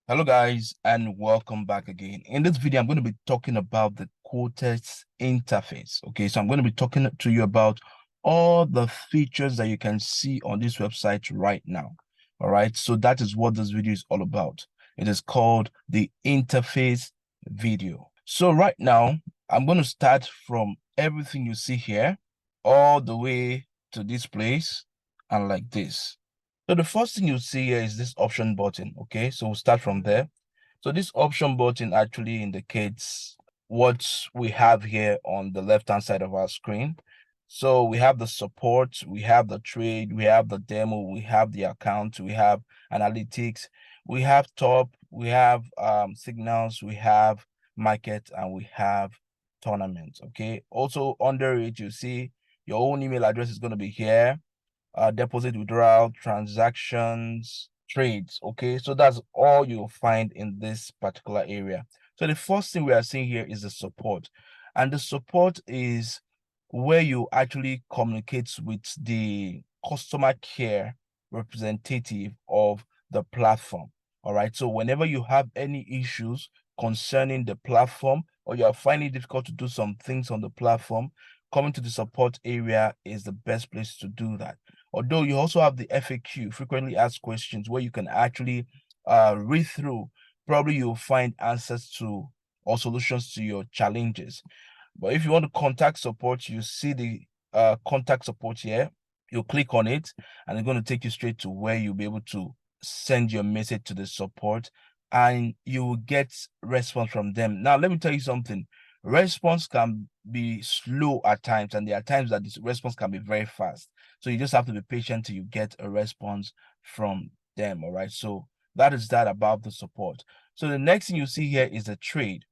Hello guys and welcome back again. In this video, I'm going to be talking about the Quotex interface. Okay, so I'm going to be talking to you about all the features that you can see on this website right now. All right, so that is what this video is all about. It is called the interface video. So right now, I'm going to start from everything you see here all the way to this place and like this. So the first thing you see here is this option button. Okay, so we'll start from there. So this option button actually indicates what we have here on the left-hand side of our screen. So we have the support, we have the trade, we have the demo, we have the account, we have analytics, we have top, we have signals, we have market, and we have tournaments. Okay. Also under it, you see your own email address is going to be here, deposit, withdrawal, transactions, trades. Okay, so that's all you'll find in this particular area. So the first thing we are seeing here is the support, and the support is where you actually communicate with the customer care representative of the platform. All right, so whenever you have any issues concerning the platform, or you are finding it difficult to do some things on the platform, coming to the support area is the best place to do that. Although you also have the FAQ, frequently asked questions, where you can actually read through. Probably you'll find answers to or solutions to your challenges. But if you want to contact support, you see the contact support here. You click on it, and it's going to take you straight to where you'll be able to send your message to the support, and you will get response from them. Now, let me tell you something. Response can be slow at times, and there are times that this response can be very fast. So you just have to be patient till you get a response from them. All right. So that is that about the support. So the next thing you see here is the trade.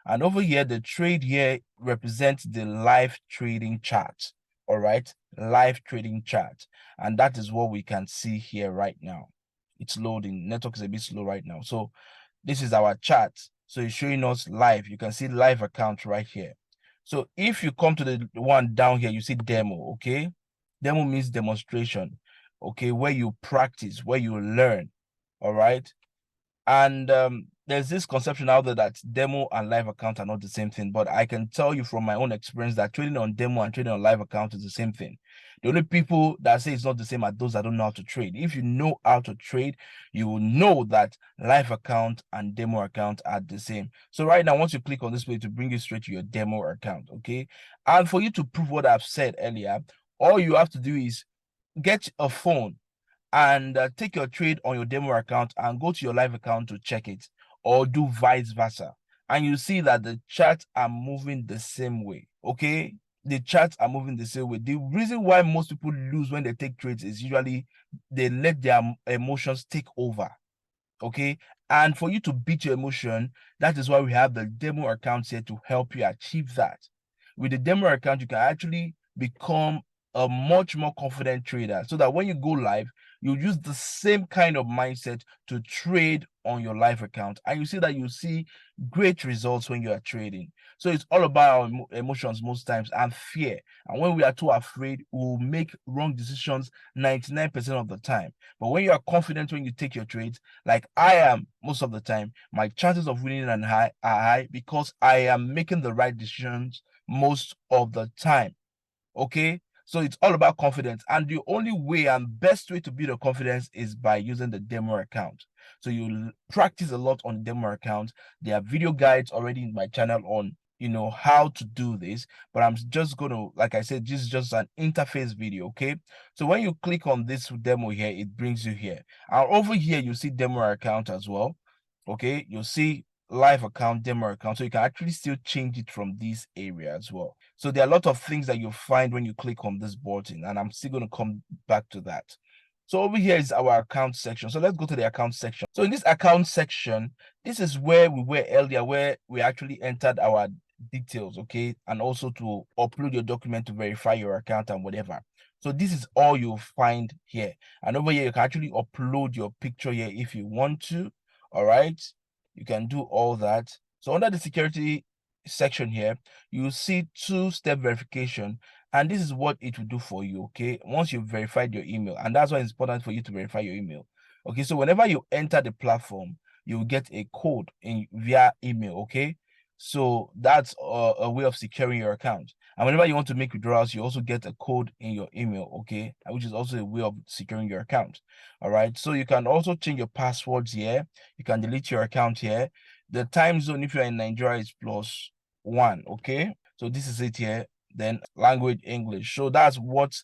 And over here, the trade here represents the live trading chart. All right. Live trading chart. And that is what we can see here right now. It's loading. Network is a bit slow right now. So this is our chart. So it's showing us live. You can see live account right here. So if you come to the one down here, you see demo. Okay. Demo means demonstration. Okay. Where you practice, where you learn. All right. And there's this conception out there that demo and live account are not the same thing, but I can tell you from my own experience that trading on demo and trading on live account is the same thing. The only people that say it's not the same are those that don't know how to trade. If you know how to trade, you will know that live account and demo account are the same. So right now, once you click on this page, to bring you straight to your demo account, okay? And for you to prove what I've said earlier, all you have to do is get a phone and take your trade on your demo account and go to your live account to check it, or do vice versa. And you see that the charts are moving the same way. Okay. The charts are moving the same way. The reason why most people lose when they take trades is usually they let their emotions take over. Okay. And for you to beat your emotion, that is why we have the demo account here to help you achieve that. With the demo account, you can actually become a much more confident trader, so that when you go live, you use the same kind of mindset to trade on your live account, and you see that you see great results when you are trading. So it's all about our emotions most times, and fear. And when we are too afraid, we'll make wrong decisions 99% of the time. But when you are confident when you take your trades, like I am most of the time, my chances of winning are high because I am making the right decisions most of the time. Okay. So it's all about confidence. And the only way and best way to build a confidence is by using the demo account. So you practice a lot on the demo account. There are video guides already in my channel on how to do this, but I'm just gonna, like I said, this is just an interface video. Okay. So when you click on this demo here, it brings you here, and over here you see demo account as well. Okay, you'll see live account, demo account, so you can actually still change it from this area as well. So there are a lot of things that you'll find when you click on this button, and I'm still going to come back to that. So over here is our account section. So let's go to the account section. So in this account section, this is where we were earlier, where we actually entered our details, okay, and also to upload your document to verify your account and whatever. So this is all you'll find here. And over here, you can actually upload your picture here if you want to. All right, you can do all that. So under the security section here, you see two-step verification, and this is what it will do for you. Okay, once you've verified your email, and that's why it's important for you to verify your email. Okay, so whenever you enter the platform, you'll get a code in via email. Okay, so that's a way of securing your account. And whenever you want to make withdrawals, you also get a code in your email, okay, which is also a way of securing your account. All right, so you can also change your passwords here. You can delete your account here. The time zone, if you're in Nigeria, is +1, okay? So this is it here. Then language English. So that's what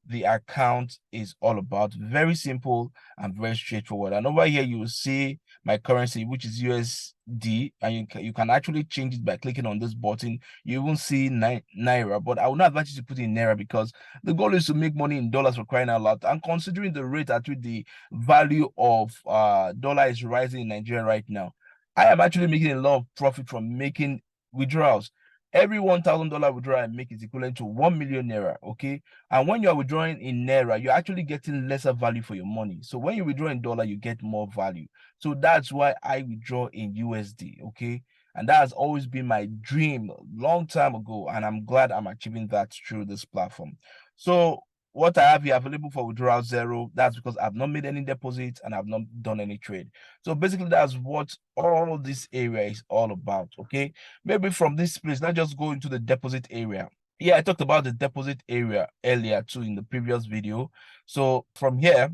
the account is all about. Very simple and very straightforward. And over here, you will see my currency, which is USD, and you can actually change it by clicking on this button. You won't see Naira, but I would not advise you to put in Naira because the goal is to make money in dollars, for crying out loud. And considering the rate at which the value of dollar is rising in Nigeria right now, I am actually making a lot of profit from making withdrawals. Every $1,000 withdrawal I make is equivalent to 1 million Naira, okay? And when you're withdrawing in Naira, you're actually getting lesser value for your money. So when you withdraw in dollar, you get more value. So that's why I withdraw in USD, okay? And that has always been my dream a long time ago. And I'm glad I'm achieving that through this platform. So what I have here available for withdrawal 0, that's because I've not made any deposits and I've not done any trade. So basically that's what all this area is all about, okay? Maybe from this place, let's just go into the deposit area. Yeah, I talked about the deposit area earlier too in the previous video. So from here,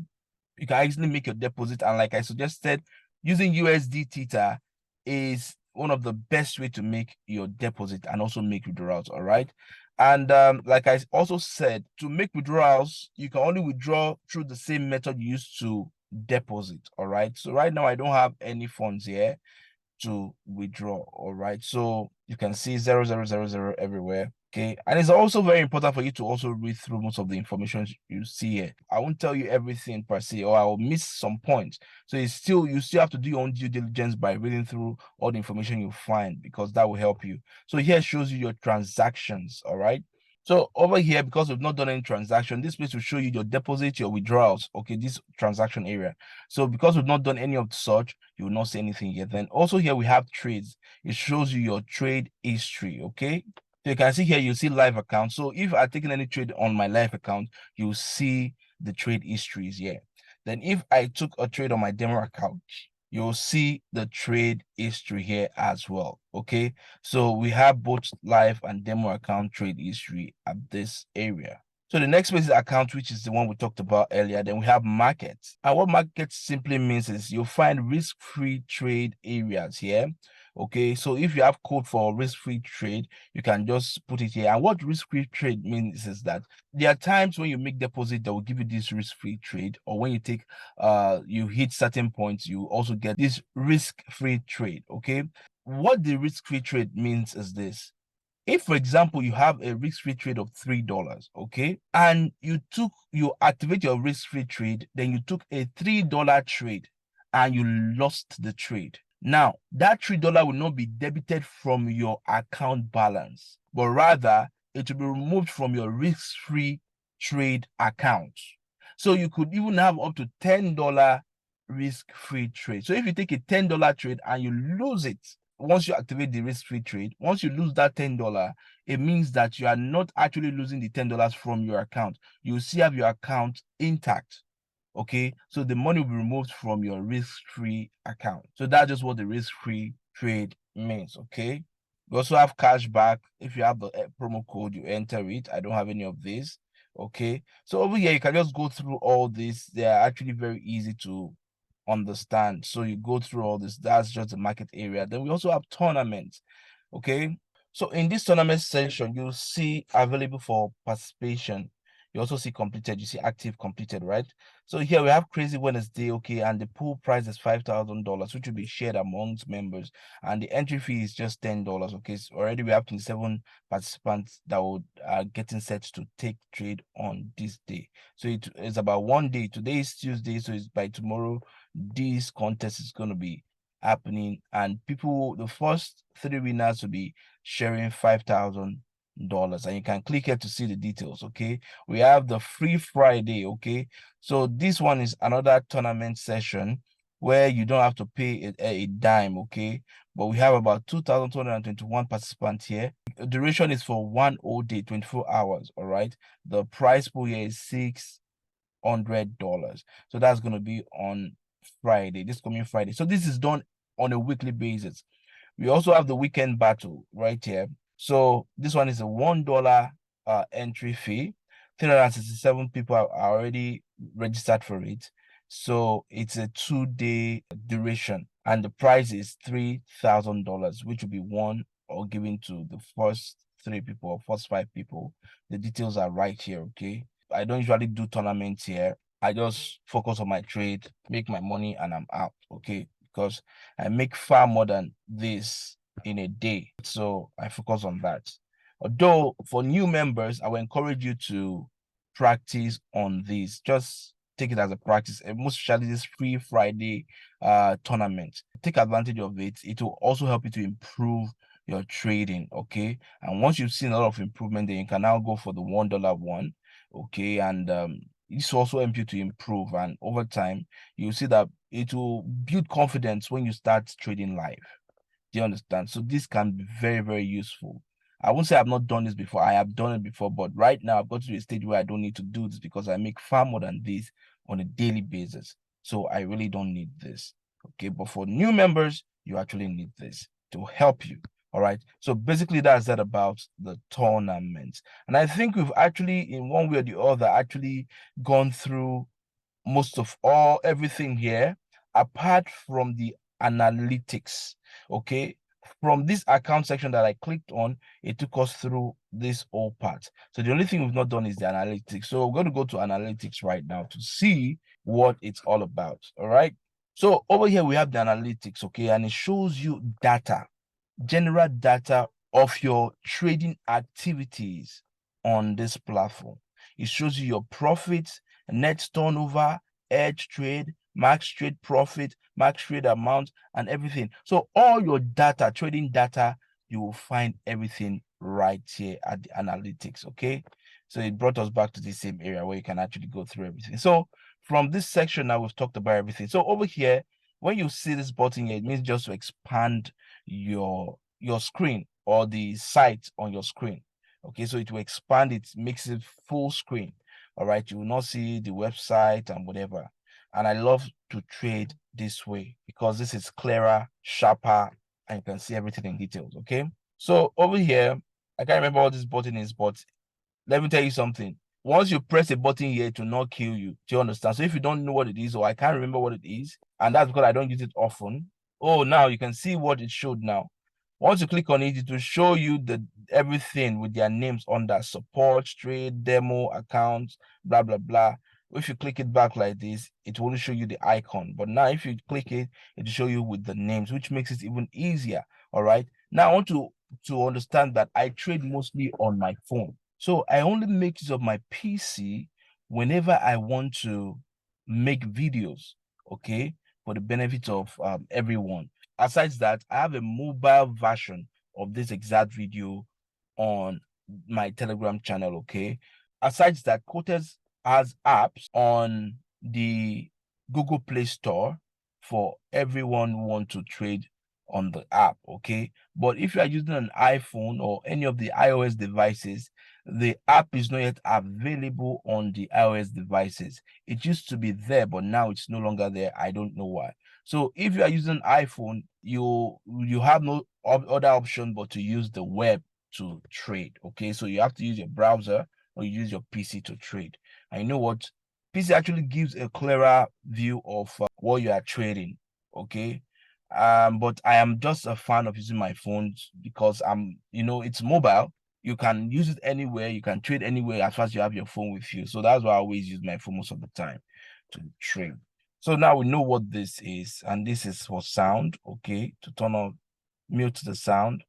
you can easily make your deposit. And like I suggested, using USD Theta is one of the best way to make your deposit and also make withdrawals, all right? And like I also said, to make withdrawals, you can only withdraw through the same method you used to deposit, all right? So right now, I don't have any funds here to withdraw. All right, so you can see 0000 everywhere. Okay, and it's also very important for you to also read through most of the information you see here. I won't tell you everything per se, or I will miss some points. So you still have to do your own due diligence by reading through all the information you find, because that will help you. So here shows you your transactions. All right, so over here, because we've not done any transaction, this place will show you your deposit, your withdrawals, okay, this transaction area. So because we've not done any of such, you will not see anything yet. Then also here we have trades. It shows you your trade history, okay? So you can see here, you see live account. So if I've taken any trade on my live account, you'll see the trade histories here. Then if I took a trade on my demo account, you'll see the trade history here as well, okay? So we have both live and demo account trade history at this area. So the next place is account, which is the one we talked about earlier. Then we have markets. And what markets simply means is you'll find risk-free trade areas here. Okay, so if you have code for risk-free trade, you can just put it here. And what risk-free trade means is that there are times when you make deposit that will give you this risk-free trade, or when you take you hit certain points, you also get this risk-free trade. Okay, what the risk-free trade means is this: if, for example, you have a risk-free trade of $3, okay, and you activate your risk-free trade, then you took a $3 trade and you lost the trade. Now, that $3 will not be debited from your account balance, but rather it will be removed from your risk-free trade account. So you could even have up to $10 risk-free trade. So if you take a $10 trade and you lose it, once you activate the risk-free trade, once you lose that $10, it means that you are not actually losing the $10 from your account. You still have your account intact. Okay, so the money will be removed from your risk-free account. So that's just what the risk-free trade means. Okay, we also have cash back. If you have the promo code, you enter it. I don't have any of this. Okay, so over here you can just go through all this. They are actually very easy to understand. So you go through all this. That's just the market area. Then we also have tournaments. Okay, so in this tournament section, you'll see available for participation. You also see completed, you see active, completed, right? So here we have Crazy Wednesday, okay, and the pool price is $5,000, which will be shared amongst members, and the entry fee is just $10. Okay, so already we have 27 participants that would are getting set to take trade on this day. So it's about one day. Today is Tuesday, so it's by tomorrow this contest is going to be happening, and the first 3 winners will be sharing $5,000, and you can click here to see the details. Okay, we have the free Friday. Okay, so this one is another tournament session where you don't have to pay a dime. Okay, but we have about 2,221 participants here. The duration is for one whole day, 24 hours. All right, the price pool here is $600. So that's going to be on Friday, this coming Friday. So this is done on a weekly basis. We also have the weekend battle right here. So this one is a $1 entry fee. 367 people are already registered for it. So it's a 2-day duration, and the price is $3,000, which will be won or given to the first 3 people or first 5 people. The details are right here, okay? I don't usually do tournaments here. I just focus on my trade, make my money, and I'm out, okay? Because I make far more than this in a day. So I focus on that. Although for new members, I will encourage you to practice on this. Just take it as a practice, and most especially this free Friday tournament. Take advantage of it. It will also help you to improve your trading, okay? And once you've seen a lot of improvement, then you can now go for the $1 one, okay? And this also helps you to improve, and over time you'll see that it will build confidence when you start trading live. Do you understand? So this can be very, very useful. I won't say I've not done this before. I have done it before, but right now I've got to a stage where I don't need to do this because I make far more than this on a daily basis. So I really don't need this. Okay, but for new members, you actually need this to help you. All right. So basically, that's that about the tournament. And I think we've actually, in one way or the other, actually gone through most of everything here, apart from the analytics. Okay, from this account section that I clicked on, it took us through this whole part. So the only thing we've not done is the analytics. So we're going to go to analytics right now to see what it's all about. All right, so over here we have the analytics, okay, and it shows you data, general data of your trading activities on this platform. It shows you your profits, net turnover, edge trade, max trade profit, max trade amount, and everything. So all your data, trading data, you will find everything right here at the analytics, okay? So it brought us back to the same area where you can actually go through everything. So from this section now, we've talked about everything. So over here, when you see this button here, it means just to expand your screen or the site on your screen. Okay, so it will expand it, makes it full screen. All right, you will not see the website and whatever. And I love to trade this way because this is clearer, sharper, and you can see everything in details. Okay, so over here, I can't remember what this button is, but let me tell you something. Once you press a button here, it will not kill you. Do you understand? So if you don't know what it is, or I can't remember what it is, and that's because I don't use it often. Oh, now you can see what it showed now. Once you click on it, it will show you the everything with their names under: support, trade, demo, accounts, blah, blah, blah. If you click it back like this, it will only show you the icon. But now if you click it, it will show you with the names, which makes it even easier. All right. Now I want to understand that I trade mostly on my phone. So I only make use of my PC whenever I want to make videos, okay, for the benefit of everyone. Aside that, I have a mobile version of this exact video on my Telegram channel, okay? Aside that, Quotex has apps on the Google Play Store for everyone who want to trade on the app, okay? But if you are using an iPhone or any of the iOS devices, the app is not yet available on the iOS devices. It used to be there, but now it's no longer there. I don't know why. So if you are using iPhone, you have no other option but to use the web to trade. Okay, so you have to use your browser or use your PC to trade. And you know what? PC actually gives a clearer view of what you are trading. Okay, but I am just a fan of using my phone because it's mobile. You can use it anywhere, you can trade anywhere as far as you have your phone with you. So that's why I always use my phone most of the time to trade. So now we know what this is, and this is for sound. Okay, to turn on, mute the sound,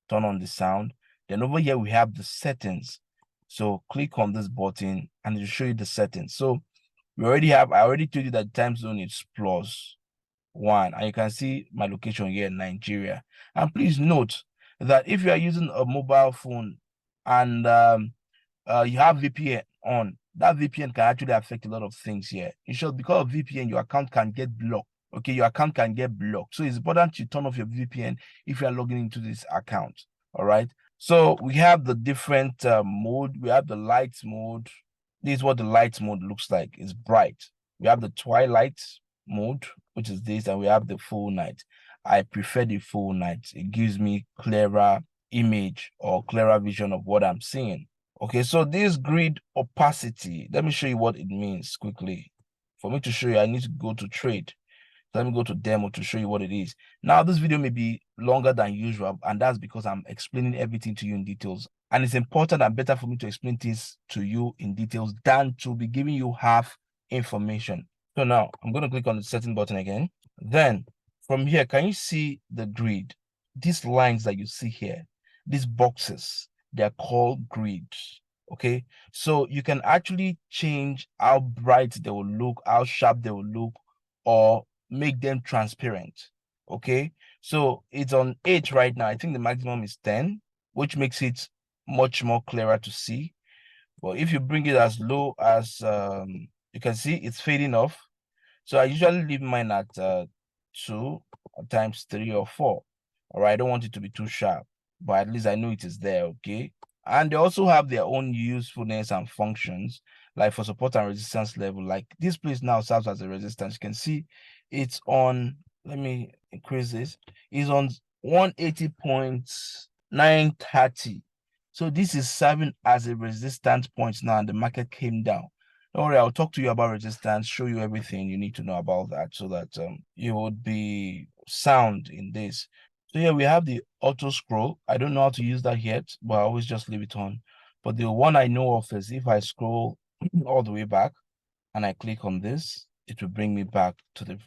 turn on the sound. Then over here we have the settings. So click on this button and it will show you the settings. So I already told you that time zone is +1, and you can see my location here in Nigeria. And please note that if you are using a mobile phone and you have VPN on, that VPN can actually affect a lot of things here. In short, because of VPN, your account can get blocked. Okay, your account can get blocked. So it's important to turn off your VPN if you are logging into this account. All right. So we have the different mode. We have the light mode. This is what the light mode looks like. It's bright. We have the twilight mode, which is this, and we have the full night. I prefer the full night. It gives me clearer image or clearer vision of what I'm seeing. Okay, so this grid opacity, let me show you what it means quickly. For me to show you, I need to go to trade. Let me go to demo to show you what it is. Now, this video may be longer than usual, and that's because I'm explaining everything to you in details. And it's important and better for me to explain things to you in details than to be giving you half information. So now I'm going to click on the setting button again. Then from here, can you see the grid? These lines that you see here, these boxes, they're called grids. Okay, so you can actually change how bright they will look, how sharp they will look, or make them transparent. Okay, so it's on 8 right now. I think the maximum is 10, which makes it much more clearer to see. But if you bring it as low as you can see, it's fading off. So I usually leave mine at 2 times 3 or 4. All right, I don't want it to be too sharp, but at least I know it is there. Okay, and they also have their own usefulness and functions, like for support and resistance level. Like this place now serves as a resistance. You can see it's on, let me increase this, is on 180.930. So this is serving as a resistance point now, and the market came down. Don't worry, I'll talk to you about resistance, show you everything you need to know about that, so that you would be sound in this. So here we have the auto scroll. I don't know how to use that yet, but I always just leave it on. But the one I know of is if I scroll all the way back and I click on this, it will bring me back to the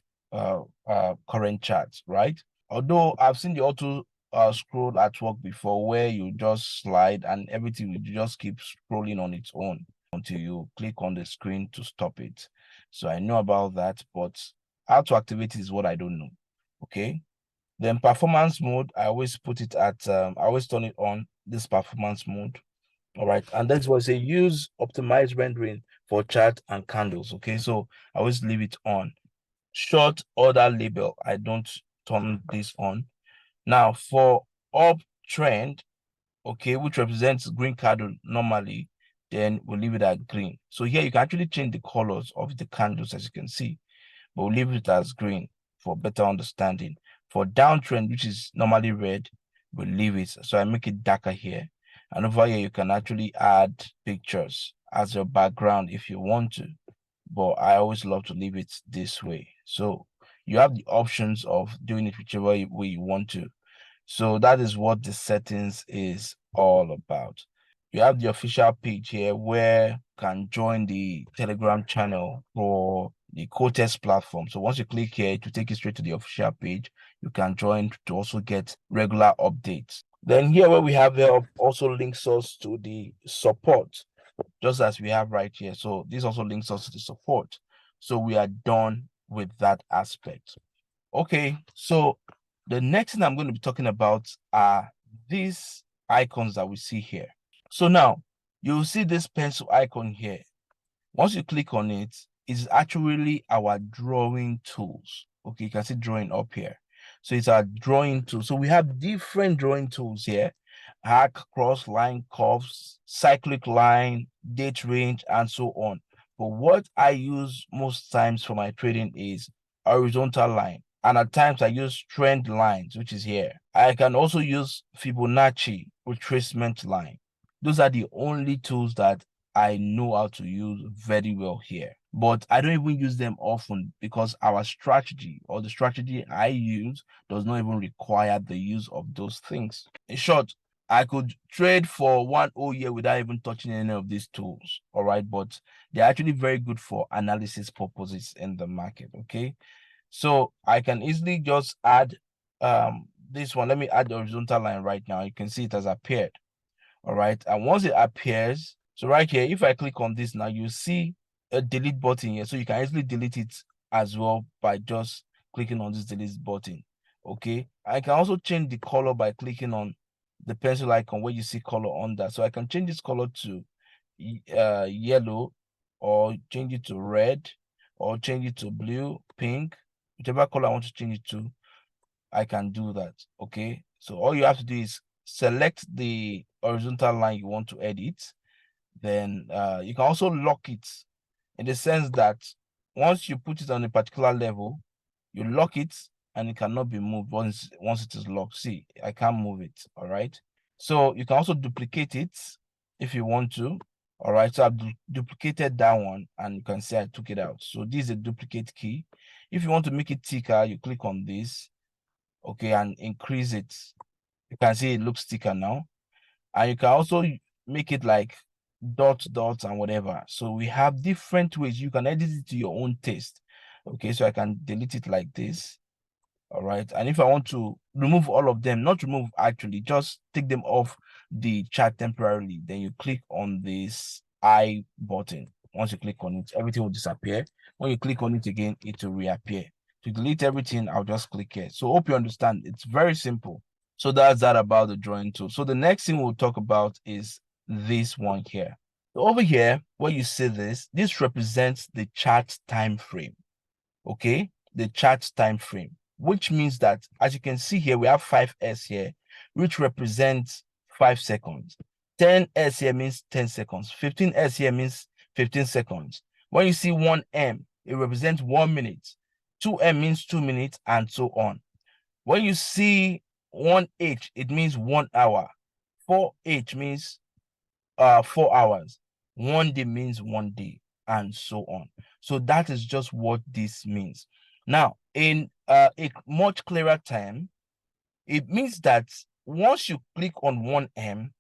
current charts, right? Although I've seen the auto scroll at work before, where you just slide and everything will just keep scrolling on its own until you click on the screen to stop it. So I know about that, but how to activate it is what I don't know. Okay. Then performance mode, I always put it at I always turn it on, this performance mode. All right, and that was a use optimized rendering for chart and candles. Okay, so I always leave it on. Short order label, I don't turn this on. Now for uptrend, okay, which represents green candle normally, then we'll leave it at green. So here you can actually change the colors of the candles, as you can see, but we'll leave it as green for better understanding. For downtrend, which is normally red, we'll leave it. So I make it darker here. And over here, you can actually add pictures as your background if you want to. But I always love to leave it this way. So you have the options of doing it whichever way you want to. So that is what the settings is all about. You have the official page here where you can join the Telegram channel for the Quotex platform. So once you click here, to take you straight to the official page, you can join to also get regular updates. Then here where we have here also links us to the support, just as we have right here. So this also links us to the support. So we are done with that aspect. Okay, so the next thing I'm going to be talking about are these icons that we see here. So now you'll see this pencil icon here. Once you click on it, it's actually our drawing tools. Okay, you can see drawing up here. So it's our drawing tool. So we have different drawing tools here: arc, cross, line, curves, cyclic line, date range, and so on. But what I use most times for my trading is horizontal line. And at times I use trend lines, which is here. I can also use Fibonacci retracement line. Those are the only tools that I know how to use very well here. But I don't even use them often because our strategy, or the strategy I use, does not even require the use of those things. In short, I could trade for 1 whole year without even touching any of these tools. All right, but they're actually very good for analysis purposes in the market. Okay. So I can easily just add this one. Let me add the horizontal line right now. You can see it has appeared. All right. And once it appears, so right here, if I click on this now, you see a delete button here. So you can easily delete it as well by just clicking on this delete button. Okay. I can also change the color by clicking on the pencil icon where you see color on that. So I can change this color to yellow, or change it to red, or change it to blue, pink, whichever color I want to change it to, I can do that. Okay. So all you have to do is select the horizontal line you want to edit. Then you can also lock it, in the sense that once you put it on a particular level, you lock it, and it cannot be moved once it is locked. See, I can't move it. All right. So you can also duplicate it if you want to. All right. So I've duplicated that one, and you can see I took it out. So this is a duplicate key. If you want to make it thicker, you click on this, okay, and increase it. You can see it looks thicker now. And you can also make it like dots and whatever. So we have different ways you can edit it to your own taste. Okay, so I can delete it like this. All right, and if I want to remove all of them, not remove actually, just take them off the chart temporarily, then you click on this I button. Once you click on it, everything will disappear. When you click on it again, it will reappear. To delete everything, I'll just click here. So hope you understand. It's very simple. So that's that about the drawing tool. So the next thing we'll talk about is this one here. So over here, where you see this represents the chart time frame. Okay, the chart time frame, which means that, as you can see here, we have 5S here, which represents 5 seconds. 10S here means 10 seconds. 15S here means 15 seconds. When you see 1M, it represents 1 minute. 2M means 2 minutes, and so on. When you see 1H, it means 1 hour. 4H means 4 hours. 1 day means 1 day, and so on. So that is just what this means. Now, in a much clearer time, it means that once you click on 1M,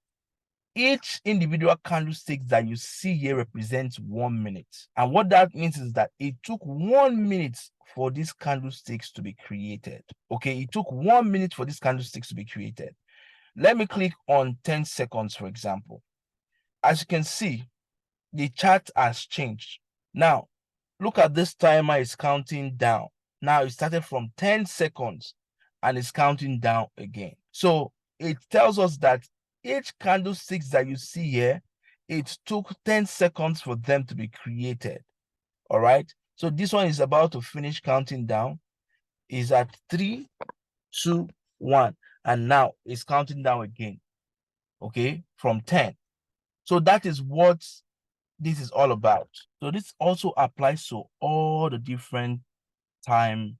each individual candlestick that you see here represents 1 minute. And what that means is that it took 1 minute for these candlesticks to be created. Okay, it took 1 minute for these candlesticks to be created. Let me click on 10 seconds, for example. As you can see, the chart has changed. Now, look at this timer is counting down. Now it started from 10 seconds and it's counting down again. So it tells us that each candlesticks that you see here, it took 10 seconds for them to be created. All right. So this one is about to finish counting down. Is at 3, 2, 1. And now it's counting down again. Okay, from 10. So that is what this is all about. So this also applies to all the different time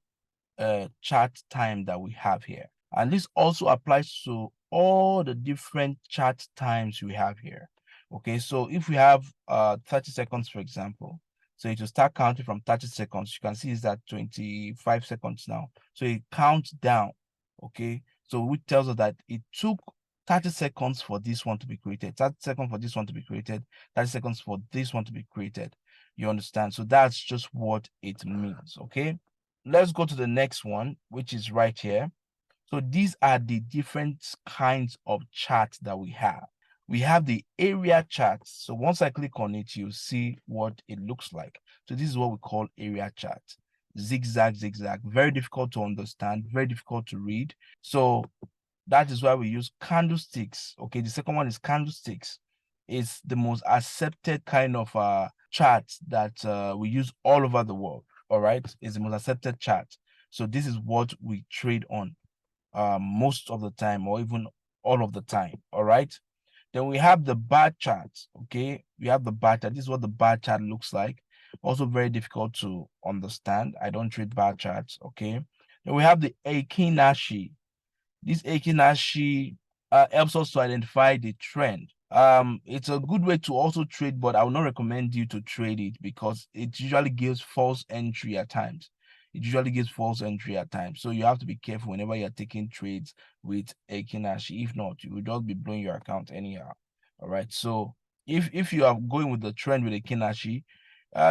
chart time that we have here, and this also applies to all the different chart times we have here. Okay, so if we have 30 seconds, for example, so it will start counting from 30 seconds. You can see it's at 25 seconds now, so it counts down. Okay, so which tells us that it took 30 seconds for this one to be created, 30 seconds for this one to be created, 30 seconds for this one to be created. You understand? So that's just what it means. Okay, let's go to the next one, which is right here. So these are the different kinds of charts that we have. We have the area charts. So once I click on it, you'll see what it looks like. So this is what we call area chart. Zigzag, zigzag, very difficult to understand, very difficult to read. So that is why we use candlesticks. Okay, the second one is candlesticks. It's the most accepted kind of chart that we use all over the world. All right, it's the most accepted chart. So this is what we trade on most of the time, or even all of the time. All right. Then we have the bar chart. Okay, we have the bar chart. This is what the bar chart looks like. Also very difficult to understand. I don't trade bar charts. Okay. Then we have the Akinashi. This Akinashi helps us to identify the trend. It's a good way to also trade, but I would not recommend you to trade it because it usually gives false entry at times. It usually gives false entry at times. So you have to be careful whenever you're taking trades with Akinashi. If not, you will just be blowing your account anyhow. All right. So if you are going with the trend with Akinashi,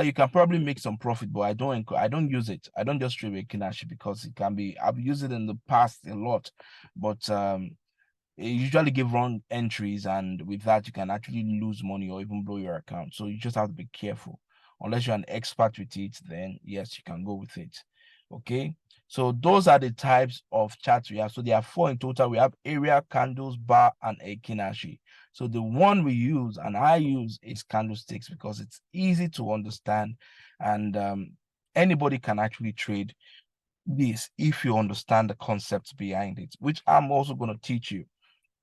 you can probably make some profit, but I don't use it. I don't just trade with Akinashi because it can be, I've used it in the past a lot, but it usually give wrong entries, and with that you can actually lose money or even blow your account. So you just have to be careful. Unless you're an expert with it, then yes, you can go with it. Okay, so those are the types of charts we have. So there are 4 in total. We have area, candles, bar, and Akinashi. So the one we use and I use is candlesticks because it's easy to understand, and anybody can actually trade this if you understand the concepts behind it, which I'm also going to teach you.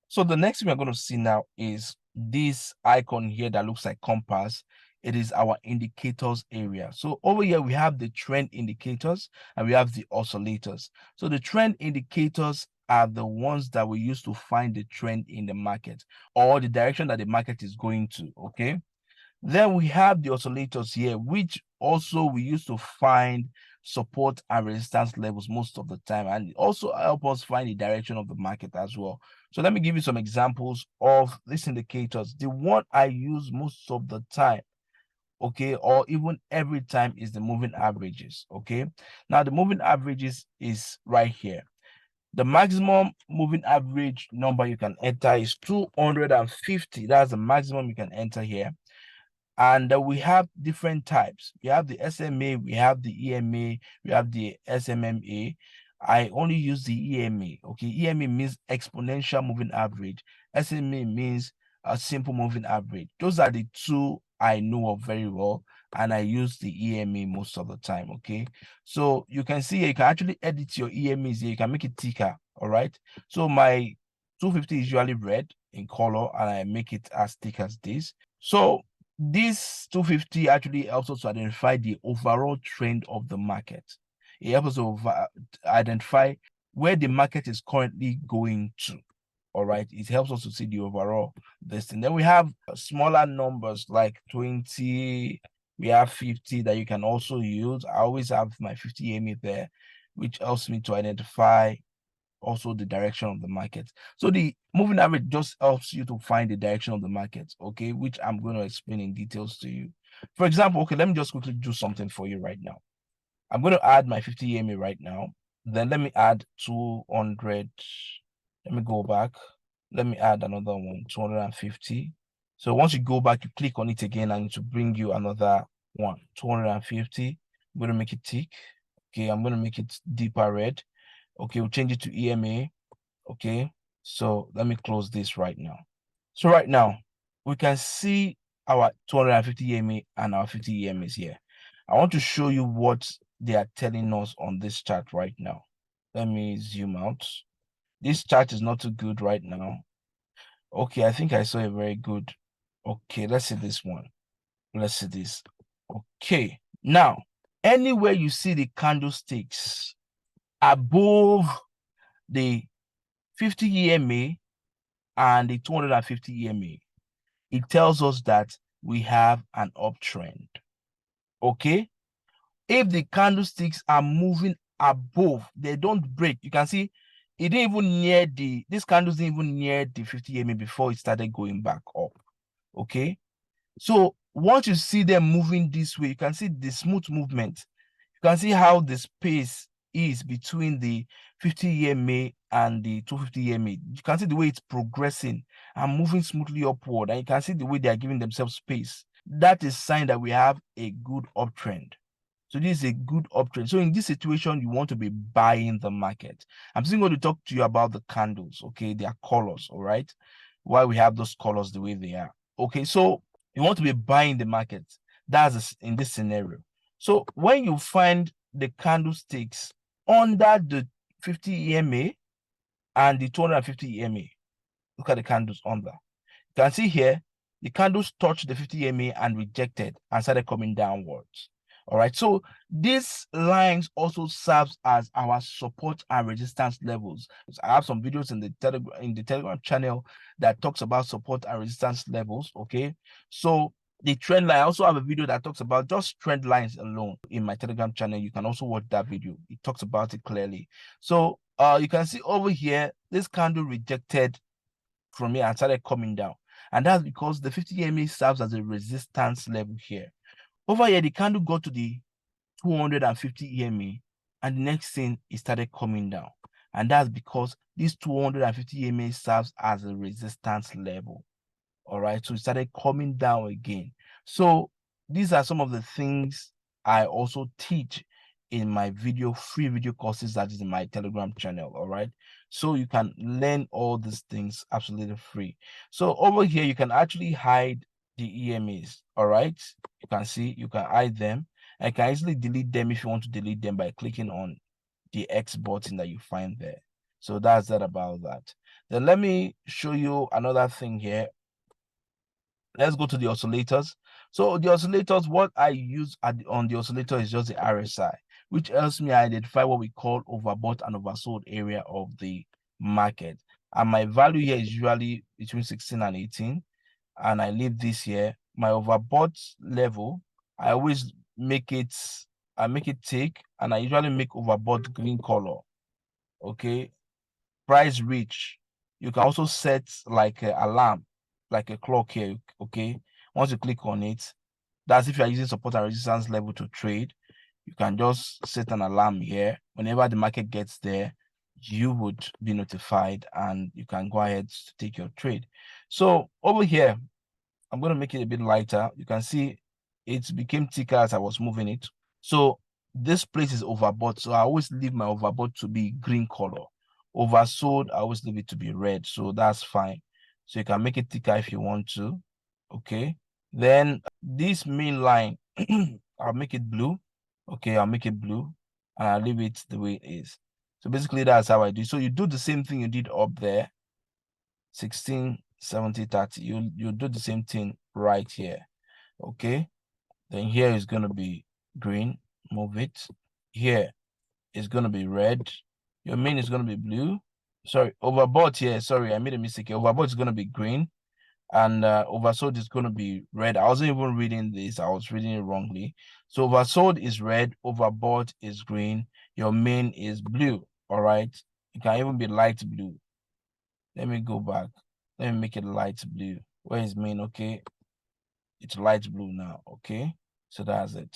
So the next thing we're going to see now is this icon here that looks like compass. it is our indicators area. So over here, we have the trend indicators and we have the oscillators. So the trend indicators are the ones that we use to find the trend in the market or the direction that the market is going to, okay? Then we have the oscillators here, which also we use to find support and resistance levels most of the time, and also help us find the direction of the market as well. So let me give you some examples of these indicators. The one I use most of the time, okay, or even every time, is the moving averages, okay? Now the moving averages is right here. The maximum moving average number you can enter is 250. That's the maximum you can enter here. And we have different types. We have the SMA, we have the EMA, we have the SMMA. I only use the EMA. Okay, EMA means exponential moving average. SMA means a simple moving average. Those are the two I know of very well, and I use the EMA most of the time. Okay, so you can see you can actually edit your EMAs here. You can make it thicker. All right, so my 250 is usually red in color, and I make it as thick as this. So this 250 actually helps us to identify the overall trend of the market. It helps us to identify where the market is currently going to. All right, it helps us to see the overall this thing. Then we have smaller numbers like 20, we have 50 that you can also use. I always have my 50 EMA there, which helps me to identify also the direction of the market. So the moving average just helps you to find the direction of the market, okay, which I'm going to explain in details to you. For example, okay, let me just quickly do something for you right now. I'm going to add my 50 EMA right now. Then let me add 200. Let me go back. Let me add another one, 250. So once you go back, you click on it again and it will bring you another one, 250. I'm going to make it thick. Okay, I'm going to make it deeper red. Okay, we'll change it to EMA. Okay, so let me close this right now. So right now, we can see our 250 EMA and our 50 EMAs here. I want to show you what they are telling us on this chart right now. Let me zoom out. This chart is not too good right now. Okay, I think I saw a very good. Okay, let's see this one. Let's see this. Okay, now, anywhere you see the candlesticks above the 50 EMA and the 250 EMA, it tells us that we have an uptrend. Okay, if the candlesticks are moving above, they don't break. You can see it didn't even near this candle didn't even near the 50 EMA before it started going back up. Okay, so once you see them moving this way, you can see the smooth movement. You can see how the space is between the 50 EMA and the 250 EMA. You can see the way it's progressing and moving smoothly upward, and you can see the way they are giving themselves space. That is a sign that we have a good uptrend. So this is a good uptrend. So in this situation, you want to be buying the market. I'm still going to talk to you about the candles, okay, their colors, all right, why we have those colors the way they are. Okay, so you want to be buying the market. That's in this scenario. So when you find the candlesticks under the 50 EMA and the 250 EMA, look at the candles under. You can see here, the candles touched the 50 EMA and rejected and started coming downwards. All right, so these lines also serves as our support and resistance levels. I have some videos in the Telegram channel that talks about support and resistance levels. Okay, so the trend line, I also have a video that talks about just trend lines alone in my Telegram channel. You can also watch that video. It talks about it clearly. So you can see over here, this candle rejected from here and started coming down. And that's because the 50 EMA serves as a resistance level here. Over here, the candle got to the 250 EMA, and the next thing, it started coming down. And that's because this 250 EMA serves as a resistance level. All right, so it started coming down again. So these are some of the things I also teach in my free video courses that is in my Telegram channel. All right, so you can learn all these things absolutely free. So over here, you can actually hide the EMAs. All right, you can see you can hide them. I can easily delete them if you want to delete them by clicking on the X button that you find there. So that's that about that. Then let me show you another thing here. Let's go to the oscillators. So the oscillators, what I use on the oscillator is just the RSI, which helps me identify what we call overbought and oversold area of the market. And my value here is usually between 16 and 18. And I leave this here. My overbought level, I always make it thick, and I usually make overbought green color. Okay. Price reach. You can also set like an alarm, like a clock here. Okay. Once you click on it, that's if you are using support and resistance level to trade. You can just set an alarm here. Whenever the market gets there, you would be notified and you can go ahead to take your trade. So over here, I'm going to make it a bit lighter. You can see it became thicker as I was moving it. So this place is overbought. So I always leave my overbought to be green color. Oversold, I always leave it to be red. So that's fine. So you can make it thicker if you want to. Okay. Then this main line, I'll make it blue. Okay, I'll make it blue and I'll leave it the way it is. So basically that's how I do. So you do the same thing you did up there. 16, 70, 30. You do the same thing right here. Okay. Then here is going to be green. Move it. Here is going to be red. Your main is going to be blue. Sorry, overbought here. Sorry, I made a mistake here. Overbought is going to be green. And oversold is going to be red. I wasn't even reading this. I was reading it wrongly. So oversold is red. Overbought is green. Your main is blue. All right. It can even be light blue. Let me go back. Let me make it light blue. Where is main? Okay. It's light blue now. Okay. So that's it.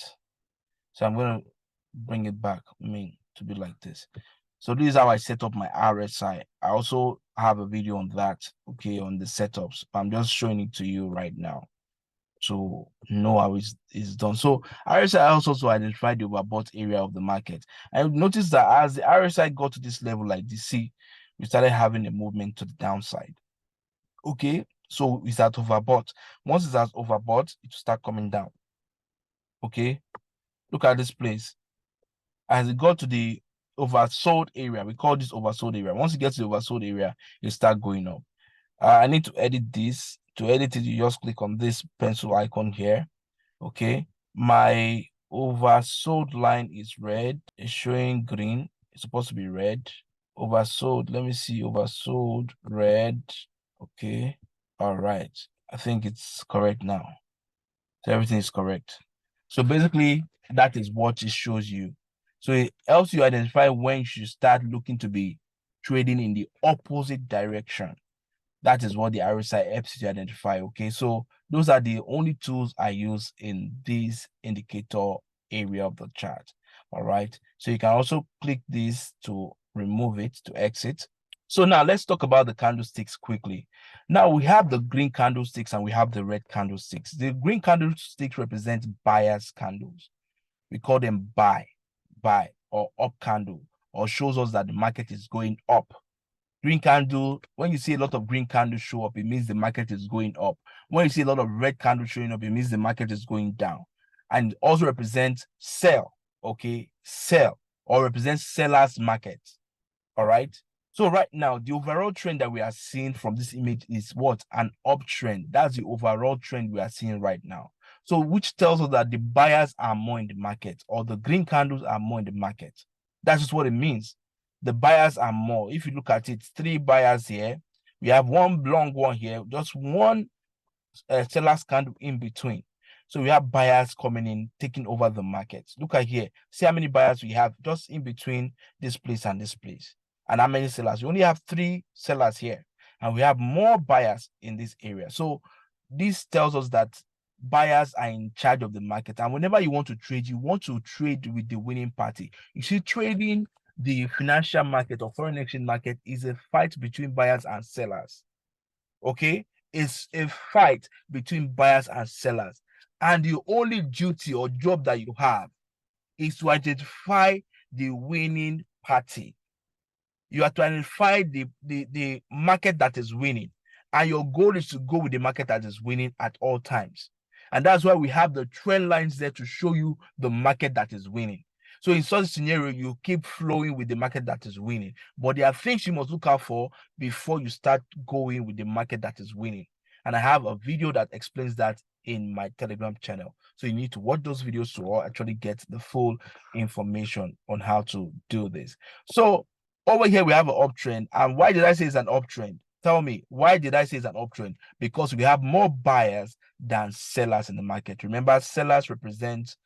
So I'm going to bring it back, main, to be like this. So this is how I set up my RSI. I also have a video on that, okay, on the setups. I'm just showing it to you right now to know how it's done. So RSI also to identify the overbought area of the market. I noticed that as the RSI got to this level like this, see, we started having a movement to the downside. Okay, so it's at overbought. Once it's at overbought, it will start coming down. Okay, look at this place. As it got to the oversold area, we call this oversold area. Once it gets to the oversold area, you start going up. I need to edit this. To edit it, you just click on this pencil icon here. Okay, my oversold line is red. It's showing green. It's supposed to be red. Oversold. Let me see. Oversold red. Okay. All right. I think it's correct now. So everything is correct. So basically, that is what it shows you. So it helps you identify when you should start looking to be trading in the opposite direction. That is what the RSI helps you to identify. Okay, so those are the only tools I use in this indicator area of the chart. All right, so you can also click this to remove it, to exit. So now let's talk about the candlesticks quickly. Now we have the green candlesticks and we have the red candlesticks. The green candlesticks represent buyers candles. We call them buy or up candle, or shows us that the market is going up. Green candle, when you see a lot of green candles show up, it means the market is going up. When you see a lot of red candles showing up, it means the market is going down. And also represents sell, okay? Sell, or represents sellers market. All right. So right now, the overall trend that we are seeing from this image is what? An uptrend. That's the overall trend we are seeing right now. So which tells us that the buyers are more in the market, or the green candles are more in the market. That's just what it means. The buyers are more. If you look at it, 3 buyers here. We have one long one here, just one seller's candle in between. So we have buyers coming in, taking over the market. Look at here. See how many buyers we have just in between this place and this place. And how many sellers? We only have 3 sellers here. And we have more buyers in this area. So this tells us that buyers are in charge of the market. And whenever you want to trade with the winning party. You see, trading the financial market or foreign exchange market is a fight between buyers and sellers. Okay? It's a fight between buyers and sellers. And the only duty or job that you have is to identify the winning party. You have to identify the market that is winning. And your goal is to go with the market that is winning at all times. And that's why we have the trend lines there to show you the market that is winning. So in such a scenario, you keep flowing with the market that is winning. But there are things you must look out for before you start going with the market that is winning. And I have a video that explains that in my Telegram channel. So you need to watch those videos to actually get the full information on how to do this. So over here we have an uptrend. And why did I say it's an uptrend? Tell me, why did I say it's an uptrend? Because we have more buyers than sellers in the market. Remember, sellers represent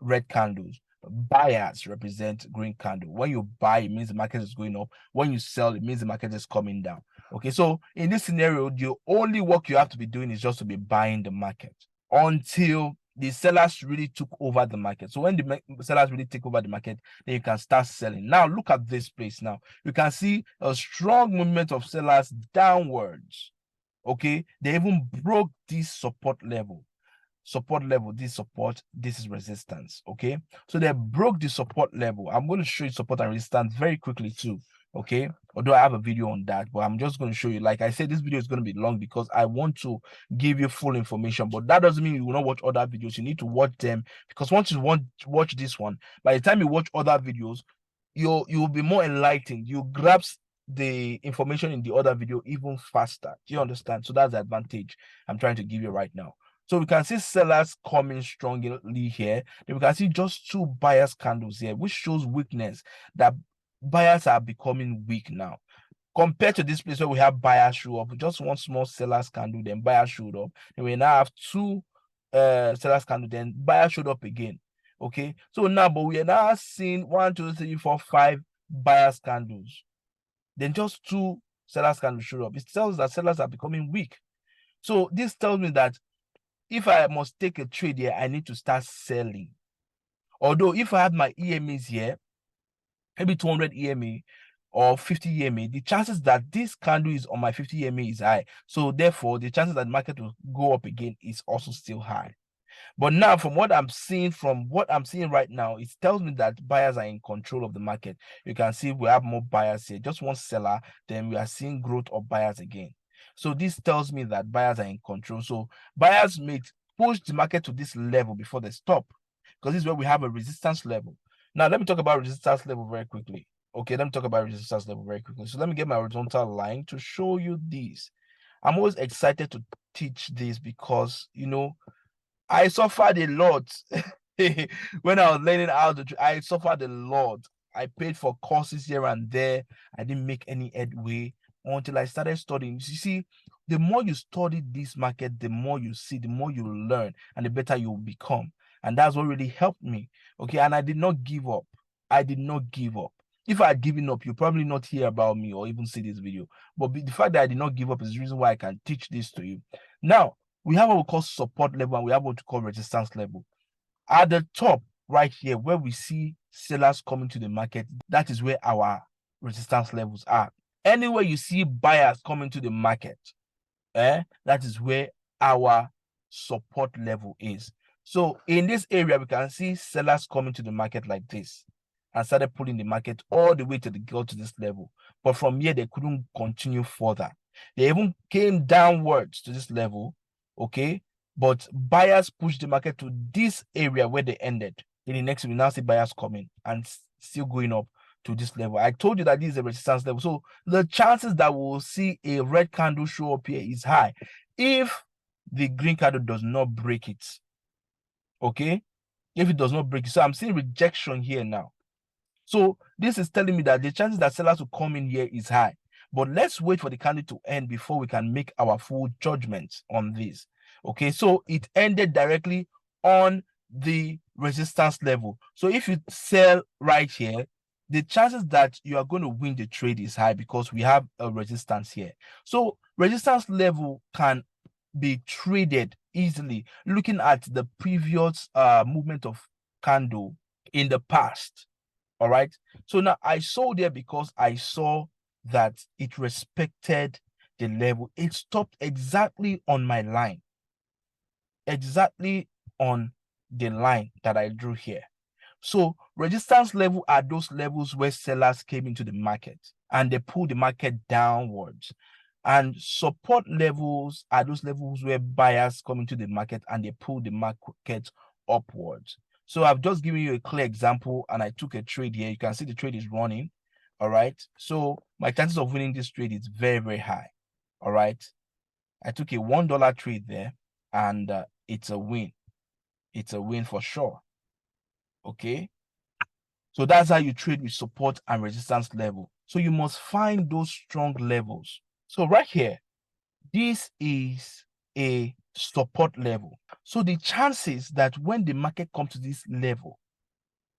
red candles. Buyers represent green candle. When you buy, it means the market is going up. When you sell, it means the market is coming down. Okay, so in this scenario, the only work you have to be doing is just to be buying the market until the sellers really took over the market. So when the sellers really take over the market, then you can start selling. Now look at this place. Now you can see a strong movement of sellers downwards. Okay, they even broke this support level. This support, this is resistance. Okay, so they broke the support level. I'm going to show you support and resistance very quickly too. Okay, although I have a video on that, but I'm just going to show you. Like I said, this video is going to be long because I want to give you full information, but that doesn't mean you will not watch other videos. You need to watch them, because once you watch this one, by the time you watch other videos, you'll be more enlightened. You grasp the information in the other video even faster. Do you understand? So that's the advantage I'm trying to give you right now. So we can see sellers coming strongly here. Then we can see just two buyers candles here, which shows weakness, that buyers are becoming weak now. Compared to this place where we have buyers show up, just one small sellers candle, then buyers showed up. Then we now have two sellers candle, then buyers showed up again. Okay, so now, but we are now seeing 1, 2, 3, 4, 5 buyers candles. Then just two sellers candles showed up. It tells that sellers are becoming weak. So this tells me that if I must take a trade here, I need to start selling. Although if I have my EMAs here, maybe 200 EMA or 50 EMA, the chances that this candle is on my 50 EMA is high. So therefore, the chances that the market will go up again is also still high. But now, from what I'm seeing right now, it tells me that buyers are in control of the market. You can see we have more buyers here, just one seller, then we are seeing growth of buyers again. So this tells me that buyers are in control. So buyers may push the market to this level before they stop, because this is where we have a resistance level. Now, let me talk about resistance level very quickly. Okay, let me talk about resistance level very quickly. So let me get my horizontal line to show you this. I'm always excited to teach this because, you know, I suffered a lot when I was learning how to. I suffered a lot. I paid for courses here and there. I didn't make any headway until I started studying. You see, the more you study this market, the more you see, the more you learn, and the better you will become. And that's what really helped me. Okay, and I did not give up. I did not give up. If I had given up, you probably not hear about me or even see this video. But the fact that I did not give up is the reason why I can teach this to you. Now, we have what we call support level and we have what we call resistance level. At the top right here, where we see sellers coming to the market, that is where our resistance levels are. Anywhere you see buyers coming to the market, that is where our support level is. So in this area, we can see sellers coming to the market like this and started pulling the market all the way to this level. But from here, they couldn't continue further. They even came downwards to this level, okay? But buyers pushed the market to this area where they ended. In the next, we now see buyers coming and still going up to this level. I told you that this is a resistance level. So the chances that we'll see a red candle show up here is high if the green candle does not break it. Okay? If it does not break it. So I'm seeing rejection here now. So this is telling me that the chances that sellers will come in here is high. But let's wait for the candle to end before we can make our full judgment on this. Okay, so it ended directly on the resistance level. So if you sell right here, the chances that you are going to win the trade is high because we have a resistance here. So resistance level can be traded easily looking at the previous movement of candle in the past. All right. So now I sold there because I saw that it respected the level. It stopped exactly on my line, exactly on the line that I drew here. So resistance level are those levels where sellers came into the market and they pulled the market downwards. And support levels are those levels where buyers come into the market and they pull the market upwards. So I've just given you a clear example and I took a trade here. You can see the trade is running. All right. So my chances of winning this trade is very, very high. All right. I took a $1 trade there and it's a win. It's a win for sure. Okay. So that's how you trade with support and resistance level. So you must find those strong levels. So right here, this is a support level. So the chances that when the market comes to this level,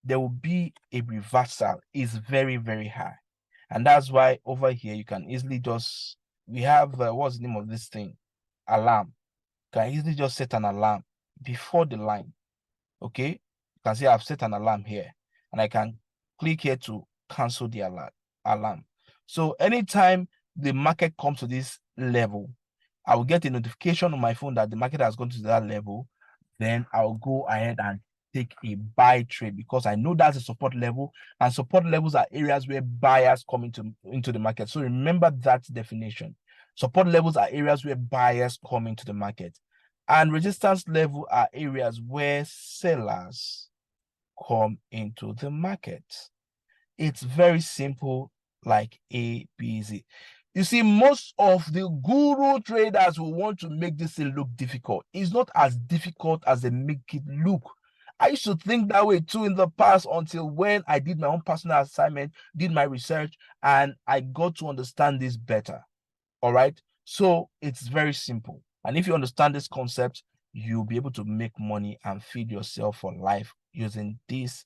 there will be a reversal is very, very high. And that's why over here, you can easily just, we have, what's the name of this thing? Alarm. You can easily just set an alarm before the line. Okay. You can see I've set an alarm here, and I can click here to cancel the alarm. So anytime the market comes to this level, I will get a notification on my phone that the market has gone to that level. Then I'll go ahead and take a buy trade, because I know that's a support level, and support levels are areas where buyers come into the market. So remember that definition. Support levels are areas where buyers come into the market, and resistance level are areas where sellers come into the market. It's very simple, like ABC. You see, most of the guru traders will want to make this thing look difficult. It's not as difficult as they make it look. I used to think that way too in the past, until when I did my own personal assignment, did my research, and I got to understand this better. All right. So it's very simple. And if you understand this concept, you'll be able to make money and feed yourself for life using this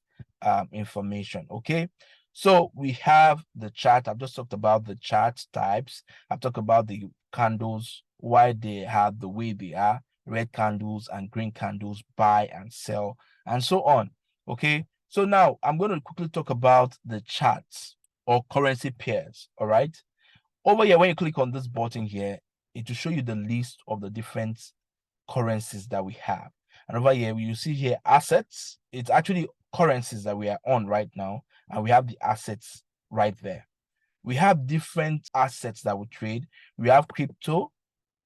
information. Okay. So we have the chart. I've just talked about the chart types. I've talked about the candles, why they have the way they are, red candles and green candles, buy and sell, and so on. Okay. So now I'm going to quickly talk about the charts or currency pairs. All right. Over here, when you click on this button here, it will show you the list of the different currencies that we have. And over here, you see here assets. It's actually currencies that we are on right now, and we have the assets right there. We have different assets that we trade. We have crypto,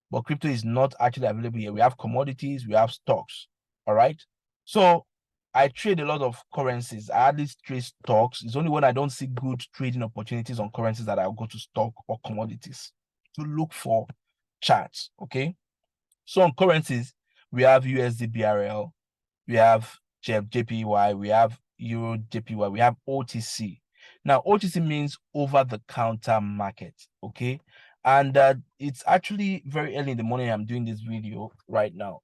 but crypto is not actually available here. We have commodities, we have stocks. All right. So I trade a lot of currencies. I hardly trade stocks. It's only when I don't see good trading opportunities on currencies that I'll go to stock or commodities to look for charts. Okay. So on currencies, we have USD BRL, we have JPY, we have Euro JPY, we have OTC. Now, OTC means over the counter market. Okay. And it's actually very early in the morning. I'm doing this video right now.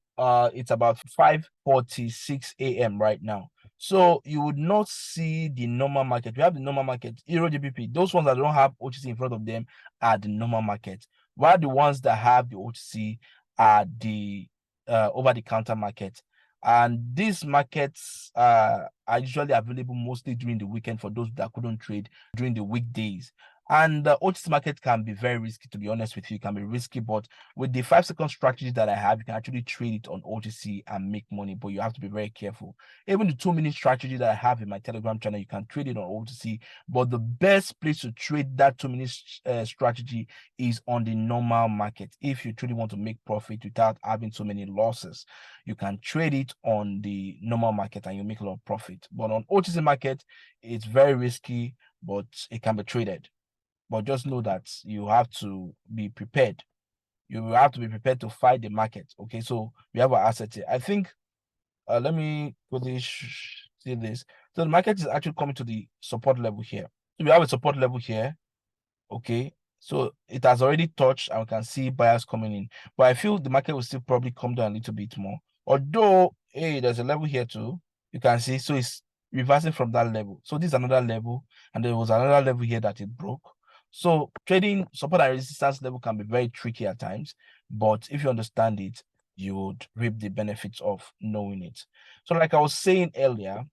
It's about 5:46 a.m. right now. So you would not see the normal market. We have the normal market, Euro GBP. Those ones that don't have OTC in front of them are the normal market, while the ones that have the OTC are the over the counter market. And these markets are usually available mostly during the weekend for those that couldn't trade during the weekdays. And the OTC market can be very risky, to be honest with you. It can be risky, but with the 5-second strategy that I have, you can actually trade it on OTC and make money, but you have to be very careful. Even the 2-minute strategy that I have in my Telegram channel, you can trade it on OTC, but the best place to trade that 2-minute strategy is on the normal market. If you truly want to make profit without having so many losses, you can trade it on the normal market and you make a lot of profit. But on OTC market, it's very risky, but it can be traded. But just know that you have to be prepared. You have to be prepared to fight the market. Okay, so we have our assets here. I think, let me quickly see this. So the market is actually coming to the support level here. So we have a support level here. Okay, so it has already touched, and we can see buyers coming in. But I feel the market will still probably come down a little bit more. Although, hey, there's a level here too. You can see, so it's reversing from that level. So this is another level, and there was another level here that it broke. So trading support and resistance level can be very tricky at times, but if you understand it, you would reap the benefits of knowing it. So like I was saying earlier,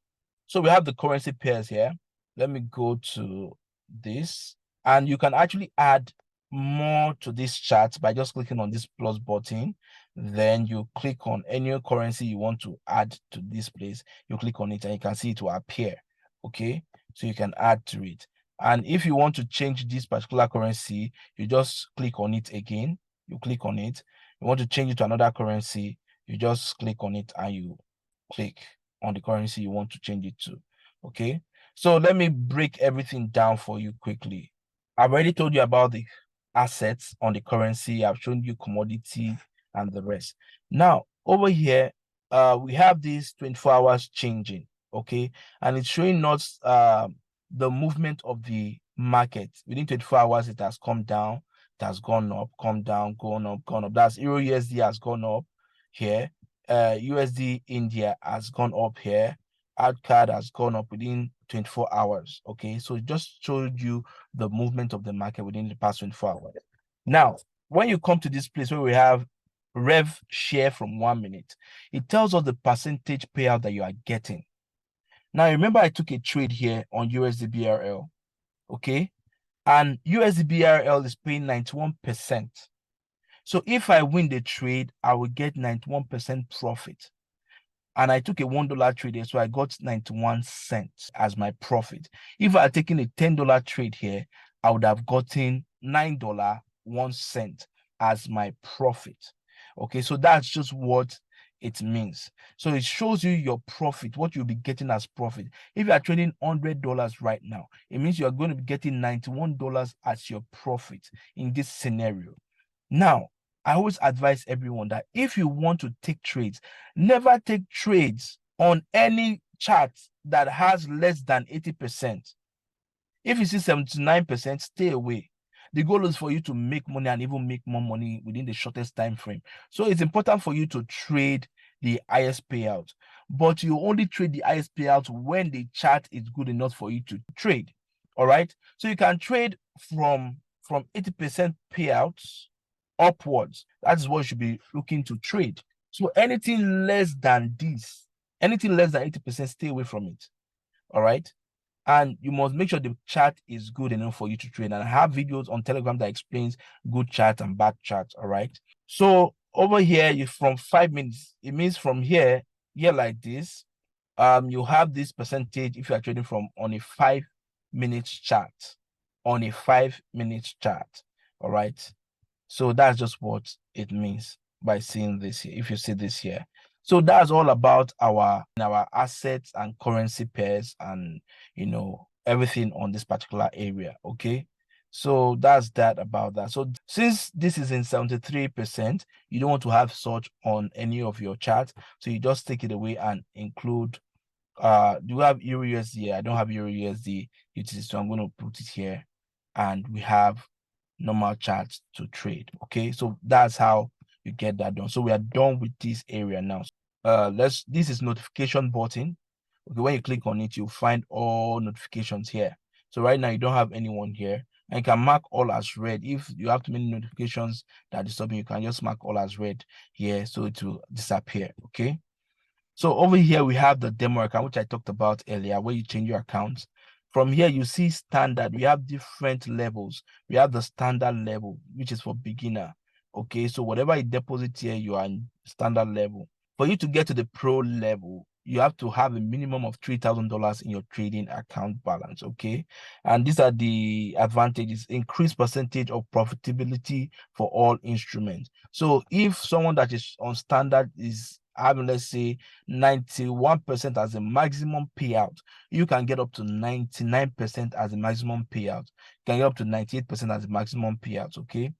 so we have the currency pairs here. Let me go to this, and you can actually add more to this chart by just clicking on this plus button. Then you click on any currency you want to add to this place. You click on it and you can see it will appear. Okay, so you can add to it. And if you want to change this particular currency, you just click on it again. You click on it. You want to change it to another currency, you just click on it and you click on the currency you want to change it to. Okay, so let me break everything down for you quickly. I've already told you about the assets on the currency. I've shown you commodity and the rest. Now, over here, we have this 24 hours changing, okay, and it's showing us the movement of the market within 24 hours. It has come down, it has gone up, come down, gone up, gone up. That's Euro USD has gone up here. USD India has gone up here. AdCard has gone up within 24 hours. Okay, so it just showed you the movement of the market within the past 24 hours. Now, when you come to this place where we have rev share from 1 minute, it tells us the percentage payout that you are getting. Now, remember I took a trade here on USD BRL, okay, and USD BRL is paying 91%. So if I win the trade, I will get 91% profit. And I took a $1 trade here, so I got 91 cents as my profit. If I had taken a $10 trade here, I would have gotten $9.01 as my profit. Okay, so that's just what it means. So it shows you your profit, what you'll be getting as profit. If you are trading $100 right now, it means you are going to be getting $91 as your profit in this scenario. Now, I always advise everyone that if you want to take trades, never take trades on any chart that has less than 80%. If you see 79%, stay away. The goal is for you to make money and even make more money within the shortest time frame. So it's important for you to trade the highest payout, but you only trade the highest payout when the chart is good enough for you to trade. All right. So you can trade from 80% payouts upwards. That is what you should be looking to trade. So anything less than this, anything less than 80%, stay away from it. All right. And you must make sure the chart is good enough for you to trade. And I have videos on Telegram that explains good charts and bad charts. All right. So over here, you from 5 minutes, it means from here like this, you have this percentage if you are trading from on a 5 minutes chart, on a 5 minutes chart. All right. So that's just what it means by seeing this here. If you see this here, so that's all about our assets and currency pairs and everything on this particular area. Okay, so that's that about that. So since this is in 73%, you don't want to have such on any of your charts, so you just take it away and include do you have Euro USD? I don't have Euro USD utility, so I'm going to put it here, and we have normal charts to trade. Okay, so that's how you get that done. So we are done with this area now. This is notification button. Okay, when you click on it, you'll find all notifications here. So right now you don't have anyone here, and you can mark all as red. If you have too many notifications that are disturbing, you can just mark all as red here, so it will disappear. Okay, so over here we have the demo account, which I talked about earlier, where you change your accounts. From here, you see standard. We have different levels. We have the standard level, which is for beginner. Okay, so whatever you deposit here, you are in standard level. For you to get to the pro level, you have to have a minimum of $3,000 in your trading account balance. Okay, and these are the advantages: increased percentage of profitability for all instruments. So if someone that is on standard is having, let's say, 91% as a maximum payout, you can get up to 99% as a maximum payout. You can get up to 98% as a maximum payout. Okay,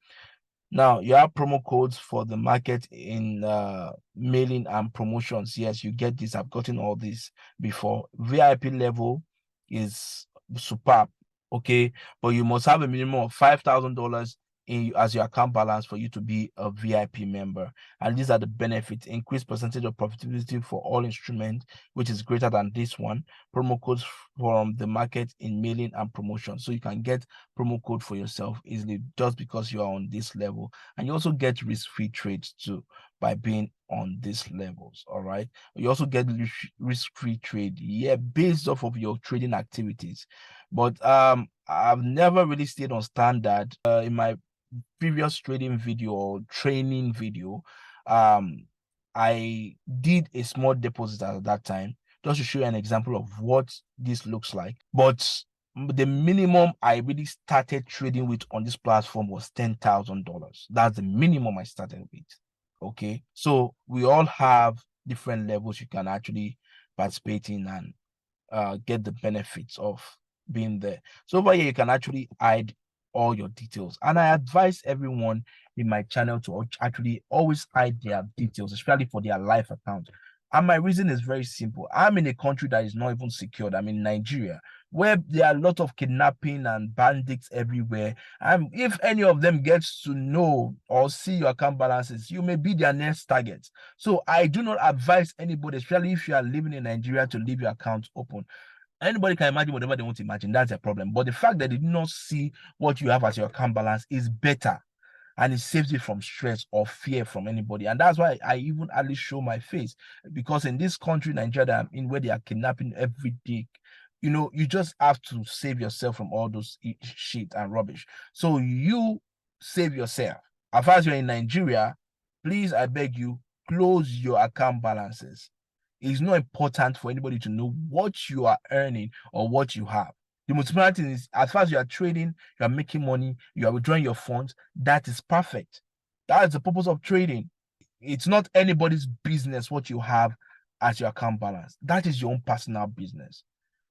now you have promo codes for the market in mailing and promotions. Yes, you get this. I've gotten all this before. VIP level is superb. Okay, but you must have a minimum of $5,000 as your account balance for you to be a VIP member. And these are the benefits: increased percentage of profitability for all instruments, which is greater than this one. Promo codes from the market in mailing and promotion, so you can get promo code for yourself easily just because you are on this level. And you also get risk-free trades too by being on these levels. All right, you also get risk-free trade, yeah, based off of your trading activities. But I've never really stayed on standard. In my previous trading video or training video, I did a small deposit at that time just to show you an example of what this looks like. But the minimum I really started trading with on this platform was $10,000. That's the minimum I started with. Okay, so we all have different levels you can actually participate in and get the benefits of being there. So over here, you can actually hide all your details. And I advise everyone in my channel to actually always hide their details, especially for their live account. And my reason is very simple. I'm in a country that is not even secured. I'm in Nigeria, where there are a lot of kidnapping and bandits everywhere. And if any of them gets to know or see your account balances, you may be their next target. So I do not advise anybody, especially if you are living in Nigeria, to leave your account open. Anybody can imagine whatever they want to imagine. That's a problem. But the fact that they do not see what you have as your account balance is better, and it saves you from stress or fear from anybody. And that's why I even hardly show my face, because in this country, Nigeria, that I'm in, where they are kidnapping every day, you just have to save yourself from all those shit and rubbish. So you save yourself. As far as you're in Nigeria, please, I beg you, close your account balances. It's not important for anybody to know what you are earning or what you have. The most important thing is, as far as you are trading, you are making money, you are withdrawing your funds, that is perfect. That is the purpose of trading. It's not anybody's business what you have as your account balance. That is your own personal business.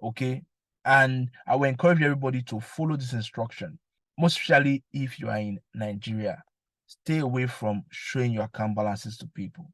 Okay? And I will encourage everybody to follow this instruction, most especially if you are in Nigeria. Stay away from showing your account balances to people,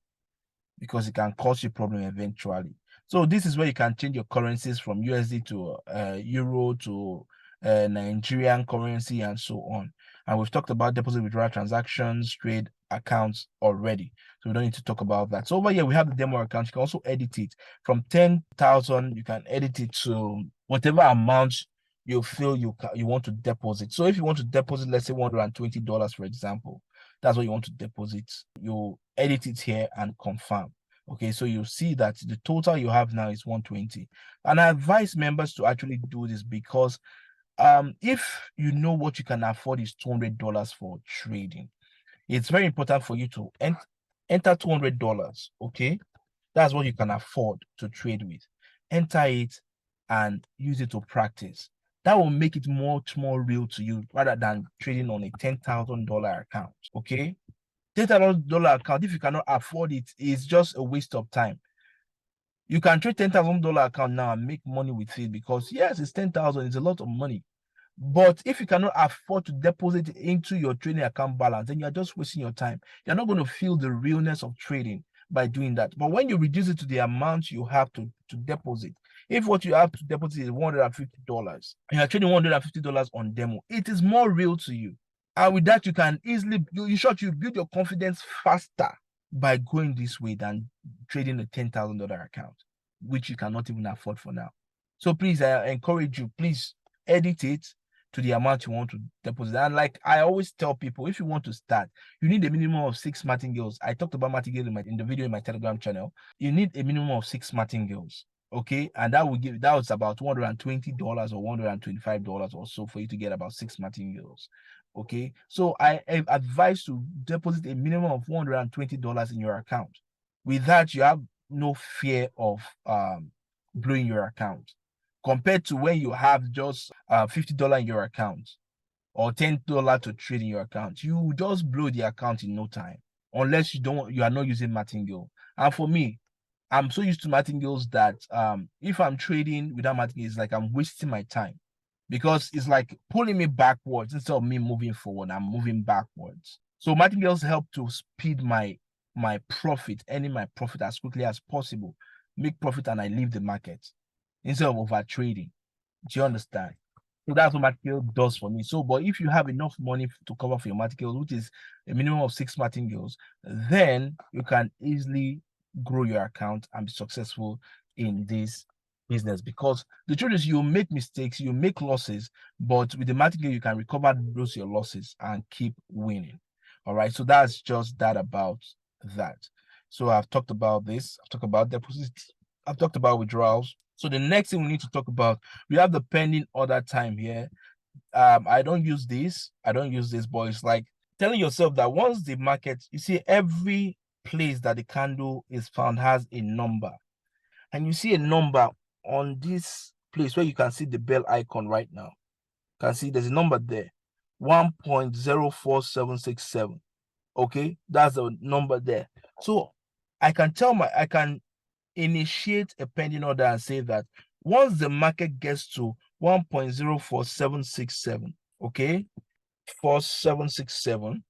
because it can cause you problem eventually. So this is where you can change your currencies from USD to Euro to Nigerian currency and so on. And we've talked about deposit withdrawal transactions, trade accounts already. So we don't need to talk about that. So over here, we have the demo account. You can also edit it from 10,000. You can edit it to whatever amount you feel you want to deposit. So if you want to deposit, let's say $120, for example, that's what you want to deposit. You edit it here and confirm. Okay, so you see that the total you have now is 120. And I advise members to actually do this, because if you know what you can afford is $200 for trading, it's very important for you to enter $200. Okay, that's what you can afford to trade with. Enter it and use it to practice. That will make it much more real to you, rather than trading on a $10,000 account. Okay, $10,000 account, if you cannot afford it, is just a waste of time. You can trade $10,000 account now and make money with it, because yes, it's 10,000, it's a lot of money. But if you cannot afford to deposit it into your trading account balance, then you're just wasting your time. You're not going to feel the realness of trading by doing that. But when you reduce it to the amount you have to deposit, if what you have to deposit is $150, and you're trading $150 on demo, it is more real to you. And with that, you can easily, you build your confidence faster by going this way than trading a $10,000 account, which you cannot even afford for now. So please, I encourage you, please edit it to the amount you want to deposit. And like I always tell people, if you want to start, you need a minimum of 6 martingales. I talked about martingale in the video in my Telegram channel. You need a minimum of 6 martingales. Okay, and that was about $120 or $125 or so for you to get about 6 martingales. Okay, so I advise to deposit a minimum of $120 in your account. With that, you have no fear of blowing your account, compared to when you have just $50 in your account or $10 to trade in your account. You just blow the account in no time, unless you are not using martingale. And for me, I'm so used to martingales that if I'm trading without martingale, it's like I'm wasting my time, because it's like pulling me backwards instead of me moving forward. I'm moving backwards. So martingales help to speed my profit, earning my profit as quickly as possible, make profit, and I leave the market instead of over trading. Do you understand? So that's what martingale does for me. So, but if you have enough money to cover for your martingales, which is a minimum of 6 martingales, then you can easily grow your account and be successful in this business. Because the truth is, you make mistakes, you make losses, but with the martingale, you can recover those your losses and keep winning. All right. So that's just that about that. So I've talked about this. I've talked about deposits. I've talked about withdrawals. So the next thing we need to talk about, we have the pending order time here. I don't use this, but it's like telling yourself that once the market, you see, every place that the candle is found has a number, and you see a number on this place where you can see the bell icon right now. You can see there's a number there, 1.04767. Okay, that's the number there. So I can initiate a pending order and say that once the market gets to 1.04767, okay, 4767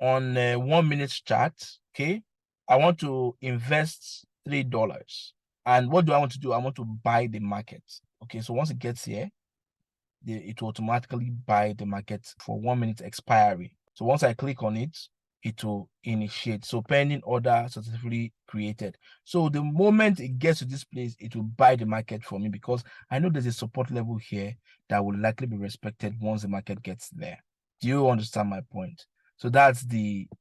on a 1 minute chart. Okay, I want to invest $3. And what do I want to do? I want to buy the market. Okay, so once it gets here, it will automatically buy the market for 1 minute expiry. So once I click on it, it will initiate. So pending order successfully created. So the moment it gets to this place, it will buy the market for me, because I know there's a support level here that will likely be respected once the market gets there. Do you understand my point? So that's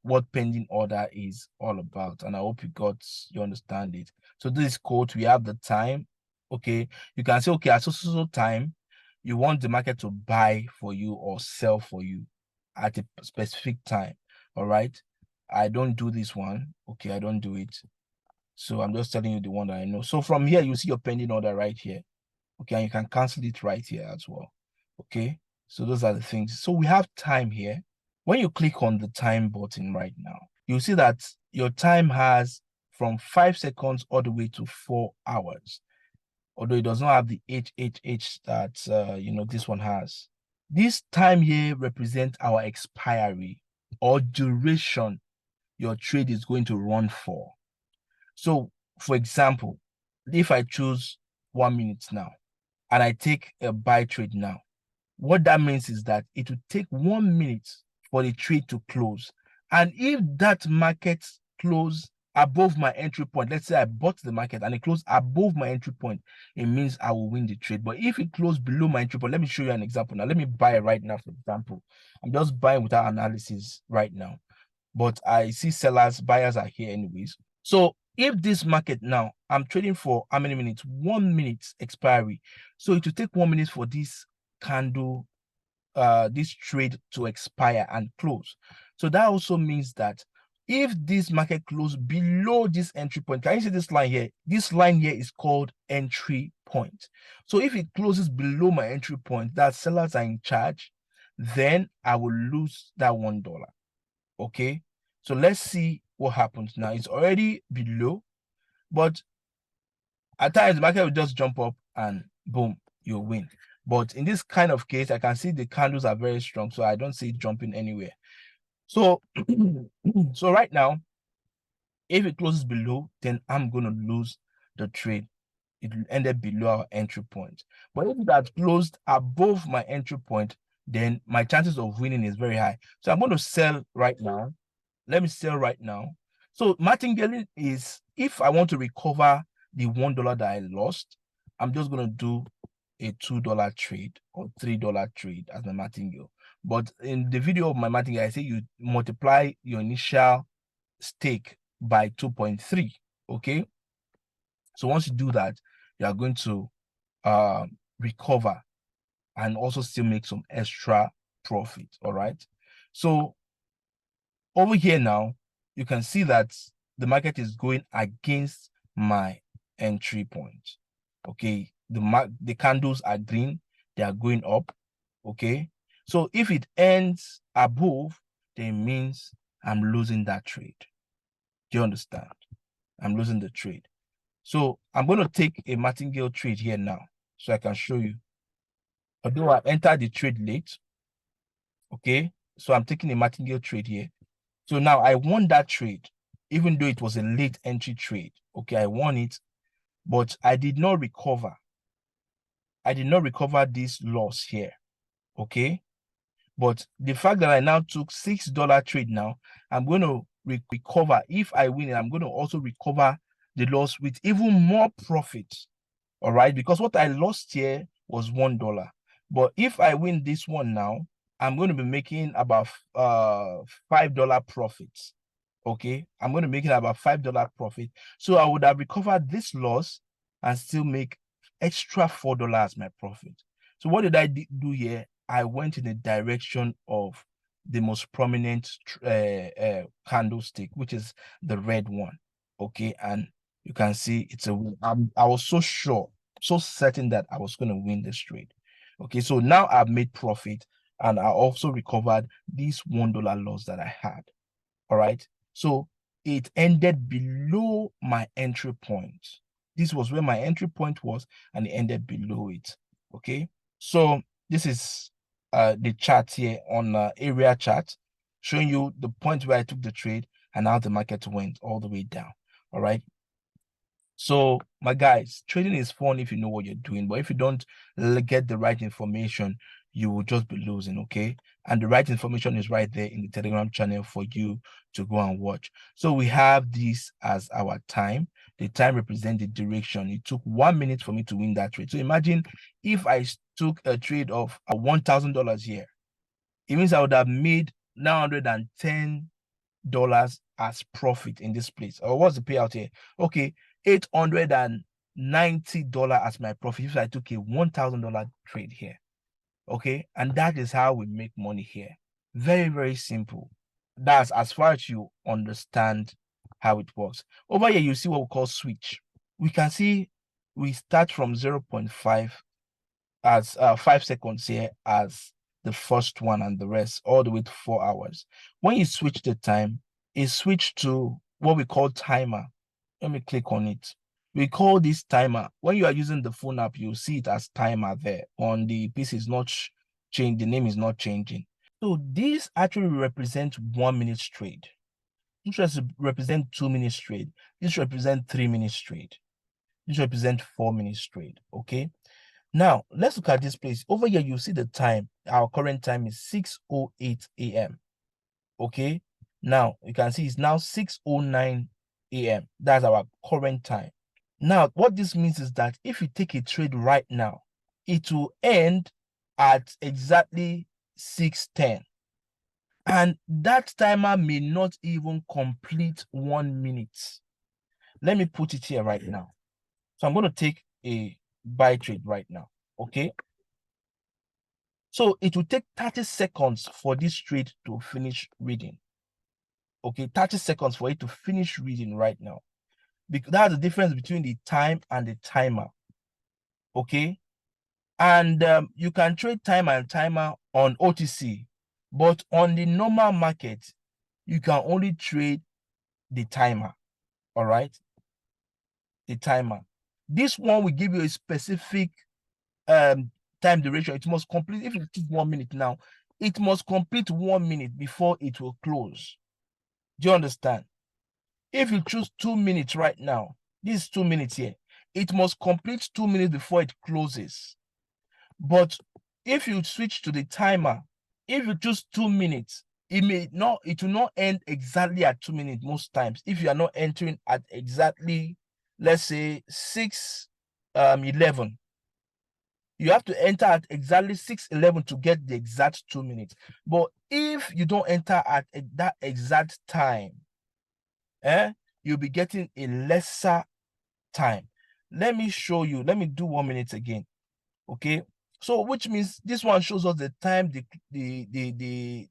what pending order is all about. And I hope you understand it. So this quote, we have the time. Okay, you can say, okay, at so time, you want the market to buy for you or sell for you at a specific time. All right, I don't do this one. Okay, I don't do it. So I'm just telling you the one that I know. So from here, you see your pending order right here. Okay, and you can cancel it right here as well. Okay, so those are the things. So we have time here. When you click on the time button right now, you'll see that your time has from 5 seconds all the way to 4 hours, although it does not have the HHH that this one has. This time here represents our expiry or duration your trade is going to run for. So, for example, if I choose 1 minute now and I take a buy trade now, what that means is that it will take 1 minute for the trade to close. And if that market close above my entry point, let's say I bought the market and it closed above my entry point, it means I will win the trade. But if it closed below my entry point, let me show you an example now. Let me buy right now, for example. I'm just buying without analysis right now, but I see buyers are here anyways. So if this market now, I'm trading for how many minutes? 1 minute expiry. So it will take 1 minute for this candle, this trade to expire and close. So that also means that if this market close below this entry point, can you see this line here? This line here is called entry point. So if it closes below my entry point, that sellers are in charge, then I will lose that $1. Okay, so let's see what happens now. It's already below, but at times the market will just jump up and boom, you win. But in this kind of case, I can see the candles are very strong, so I don't see it jumping anywhere. So so right now, if it closes below, then I'm going to lose the trade. It will end up below our entry point. But if it had closed above my entry point, then my chances of winning is very high. So I'm going to sell right now. Let me sell right now. So martingale is, if I want to recover the $1 that I lost, I'm just going to do a $2 trade or $3 trade as my martingale. But in the video of my martingale, I say you multiply your initial stake by 2.3. Okay. So once you do that, you are going to recover and also still make some extra profit. All right. So over here now, you can see that the market is going against my entry point. Okay, the candles are green, they are going up. Okay, so if it ends above, then it means I'm losing that trade. Do you understand? I'm losing the trade. So I'm going to take a martingale trade here now so I can show you. Although I entered the trade late, okay, so I'm taking a martingale trade here. So now I won that trade, even though it was a late entry trade. Okay, I won it, but I did not recover. I did not recover this loss here. Okay, but the fact that I now took $6 trade now, I'm going to recover. If I win it, I'm going to also recover the loss with even more profit. All right, because what I lost here was $1. But if I win this one now, I'm going to be making about $5 profits. Okay, I'm going to make it about $5 profit. So I would have recovered this loss and still make extra $4 my profit. So what did I do here? I went in the direction of the most prominent candlestick, which is the red one. Okay, and you can see it's a win. I was so sure, so certain that I was going to win this trade. Okay, so now I've made profit and I also recovered this $1 loss that I had. All right, so it ended below my entry point. This was where my entry point was, and it ended below it. Okay, so this is the chart here on area chart, showing you the point where I took the trade and how the market went all the way down. All right. So my guys, trading is fun if you know what you're doing, but if you don't get the right information, you will just be losing. Okay. And the right information is right there in the Telegram channel for you to go and watch. So we have this as our time. The time represents the direction. It took 1 minute for me to win that trade. So imagine if I took a trade of $1,000 here, it means I would have made $910 as profit in this place. Or what's the payout here? Okay, $890 as my profit if I took a $1,000 trade here. Okay, and that is how we make money here. Very, very simple. That's as far as you understand how it works. Over here, you see what we call switch. We can see we start from 0.5 as 5 seconds here as the first one, and the rest all the way to 4 hours. When you switch the time, it switched to what we call timer. Let me click on it. We call this timer. When you are using the phone app, you see it as timer there. On the PC, is not changed. The name is not changing. So this actually represents 1 minute trade. This represents 2 minutes trade. This represents 3 minutes trade. This represents 4 minutes trade. Okay. Now, let's look at this place. Over here, you see the time. Our current time is 6:08 a.m. Okay. Now, you can see it's now 6:09 a.m. That's our current time. Now, what this means is that if you take a trade right now, it will end at exactly 6:10. And that timer may not even complete 1 minute. Let me put it here right now. So I'm going to take a buy trade right now. Okay. So it will take 30 seconds for this trade to finish reading. Okay, 30 seconds for it to finish reading right now. Because that's the difference between the time and the timer. Okay. And you can trade time and timer on OTC, but on the normal market, you can only trade the timer. All right. The timer. This one will give you a specific time duration. It must complete. If it is 1 minute now, it must complete 1 minute before it will close. Do you understand? If you choose 2 minutes right now, this is 2 minutes here, it must complete 2 minutes before it closes. But if you switch to the timer, if you choose 2 minutes, it will not end exactly at 2 minutes most times. If you are not entering at exactly, let's say 6:11, you have to enter at exactly 6:11 to get the exact 2 minutes. But if you don't enter at that exact time, you'll be getting a lesser time. Let me show you. Let me do 1 minute again. Okay. So which means this one shows us the time the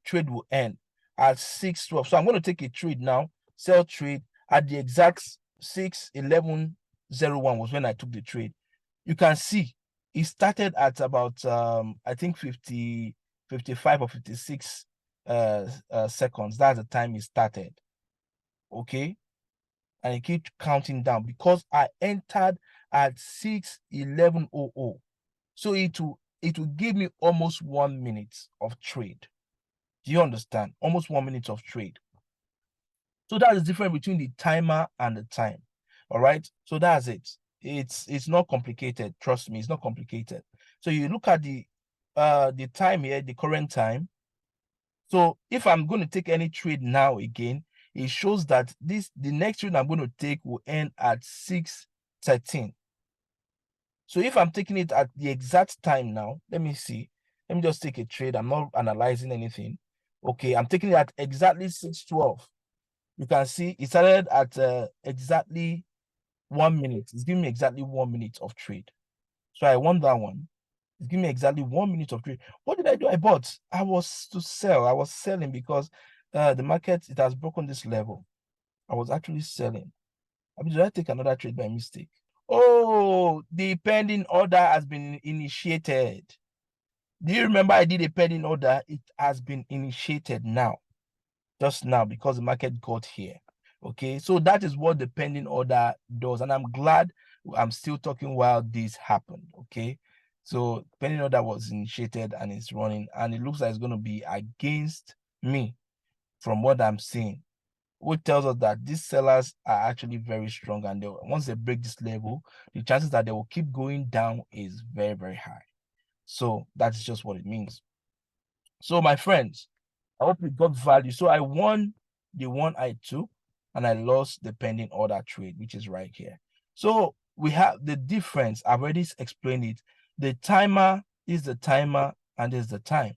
trade will end at 6:12. So I'm going to take a trade now, sell trade at the exact 6:11:01 was when I took the trade. You can see it started at about I think 55 or 56 seconds. That's the time it started. Okay. And it keeps counting down because I entered at 6:11:00. So it will give me almost 1 minute of trade. Do you understand? Almost 1 minute of trade. So that is different between the timer and the time. All right. So that's it. It's not complicated. Trust me, it's not complicated. So you look at the time here, the current time. So if I'm going to take any trade now again, it shows that the next trade I'm going to take will end at 6:13. So if I'm taking it at the exact time now, let me see. Let me just take a trade. I'm not analyzing anything. Okay, I'm taking it at exactly 6:12. You can see it started at exactly 1 minute. It's giving me exactly 1 minute of trade. So I want that one. It's giving me exactly 1 minute of trade. What did I do? I bought. I was to sell. I was selling because the market, it has broken this level. I was actually selling. I mean, did I take another trade by mistake? Oh, the pending order has been initiated. Do you remember I did a pending order? It has been initiated now, just now, because the market got here. Okay, so that is what the pending order does. And I'm glad I'm still talking while this happened. Okay, So depending on that was initiated and it's running, and it looks like it's going to be against me from what I'm seeing, which tells us that these sellers are actually very strong, and once they break this level, the chances that they will keep going down is very, very high. So that's just what it means. So my friends, I hope you got value. So I won the one I took, and I lost the pending order trade, which is right here. So we have the difference. I've already explained it. The timer is the timer, and is the time.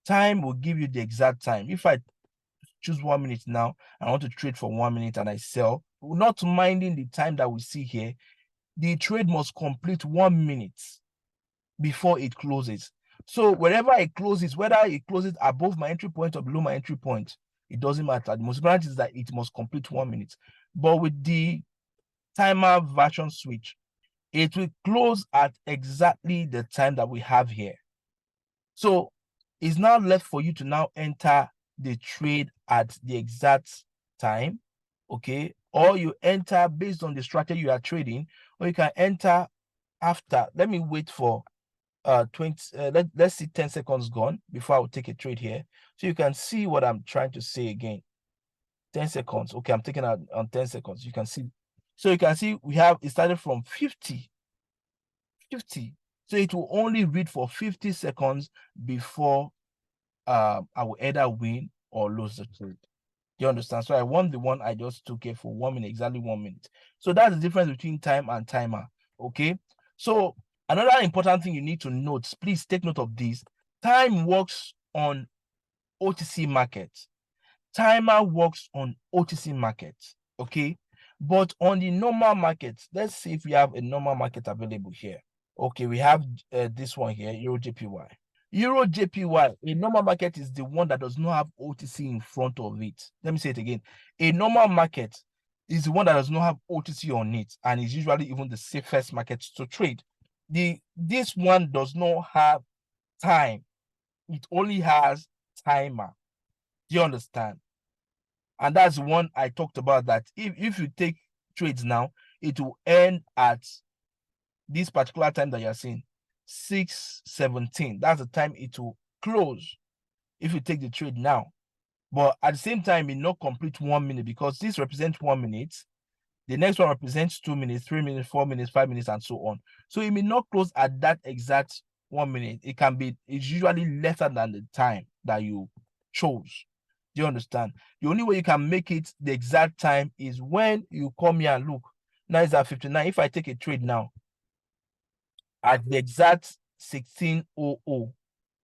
Time will give you the exact time. If I choose 1 minute now, I want to trade for 1 minute and I sell, not minding the time that we see here, the trade must complete 1 minute before it closes. So wherever it closes, whether it closes above my entry point or below my entry point, it doesn't matter. The most important is that it must complete 1 minute. But with the timer version switch, it will close at exactly the time that we have here. So it's now left for you to now enter the trade at the exact time, okay? Or you enter based on the strategy you are trading, or you can enter after. Let me wait for 20 let's see 10 seconds gone before I will take a trade here, so you can see what I'm trying to say again. 10 seconds. Okay, I'm taking out on 10 seconds. You can see. So you can see we have it started from 50. So it will only read for 50 seconds before I will either win or lose the trade. Do you understand? So I won the one I just took it for 1 minute, exactly 1 minute. So that's the difference between time and timer. Okay. So another important thing you need to note, please take note of this. Time works on OTC market. Timer works on OTC market. Okay. But on the normal market, let's see if we have a normal market available here. Okay, we have this one here, Euro JPY. Euro JPY, a normal market is the one that does not have OTC in front of it. Let me say it again. A normal market is the one that does not have OTC on it, and is usually even the safest market to trade. This one does not have time. It only has timer. Do you understand? And that's the one I talked about, that if you take trades now, it will end at this particular time that you're seeing, 6:17. That's the time it will close if you take the trade now. But at the same time, it not complete 1 minute, because this represents 1 minute. The next one represents 2 minutes, 3 minutes, 4 minutes, 5 minutes, and so on. So it may not close at that exact 1 minute. It's usually lesser than the time that you chose. Do you understand? The only way you can make it the exact time is when you come here and look. Now it's at 59. If I take a trade now at the exact 16:00,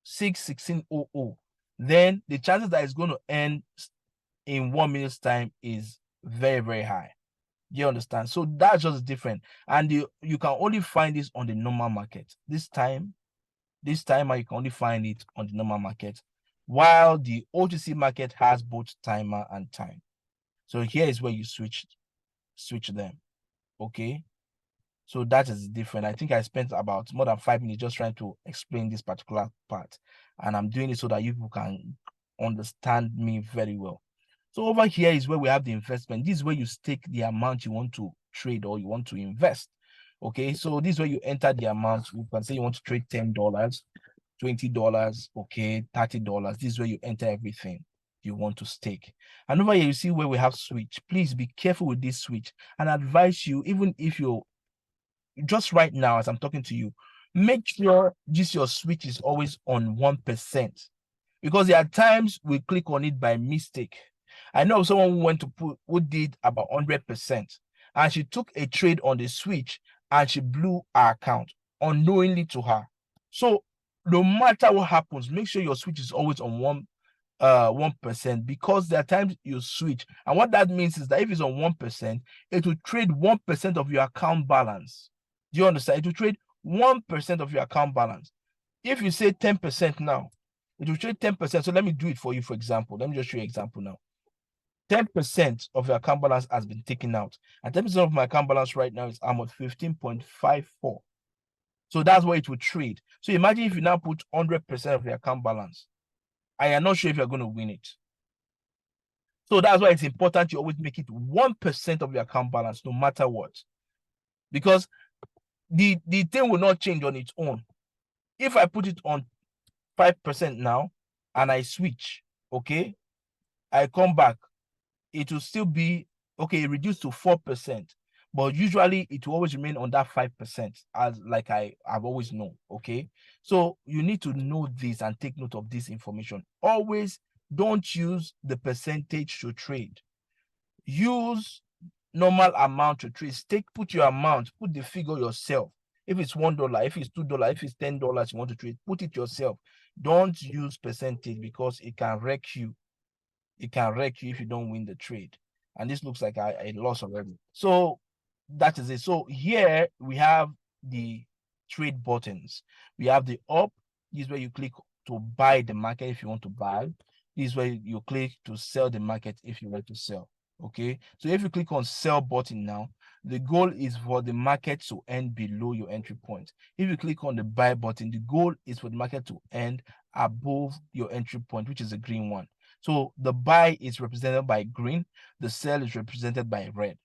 6:16:00, then the chances that it's going to end in 1 minute's time is very, very high. You understand? So that's just different. And you can only find this on the normal market. This time you can only find it on the normal market, while the OTC market has both timer and time. So here is where you switch them. Okay. So that is different. I think I spent about more than 5 minutes just trying to explain this particular part. And I'm doing it so that you people can understand me very well. So over here is where we have the investment. This is where you stake the amount you want to trade or you want to invest. Okay, so this is where you enter the amount. You can say you want to trade $10, $20, okay, $30. This is where you enter everything you want to stake. And over here, you see where we have switch. Please be careful with this switch, and advise you, even if you're just right now as I'm talking to you, make sure your switch is always on 1%, because there are times we click on it by mistake. I know someone who did about 100%, and she took a trade on the switch and she blew her account unknowingly to her. So no matter what happens, make sure your switch is always on 1%, because there are times you switch, and what that means is that if it's on 1%, it will trade 1% of your account balance. Do you understand? It will trade 1% of your account balance. If you say 10% now, it will trade 10%. So let me do it for you. For example, let me just show you an example now. 10% of your account balance has been taken out, and 10% of my account balance right now is I'm at 15.54. So that's what it will trade. So imagine if you now put 100% of your account balance, I am not sure if you're going to win it. So that's why it's important you always make it 1% of your account balance, no matter what, because the thing will not change on its own. If I put it on 5% now and I switch, okay, I come back, it will still be okay, reduced to 4%, but usually it will always remain on that 5%, as like I've always known. Okay, so you need to know this and take note of this information. Always don't use the percentage to trade. Use normal amount to trade. Put your amount, put the figure yourself. If it's $1, if it's $2, if it's $10 you want to trade, put it yourself. Don't use percentage because it can wreck you. It can wreck you if you don't win the trade. And this looks like a loss already. So that is it. So here we have the trade buttons. We have the up. This is where you click to buy the market if you want to buy. This is where you click to sell the market if you want to sell. Okay, so if you click on sell button now, the goal is for the market to end below your entry point. If you click on the buy button, the goal is for the market to end above your entry point, which is the green one. So the buy is represented by green, the sell is represented by red.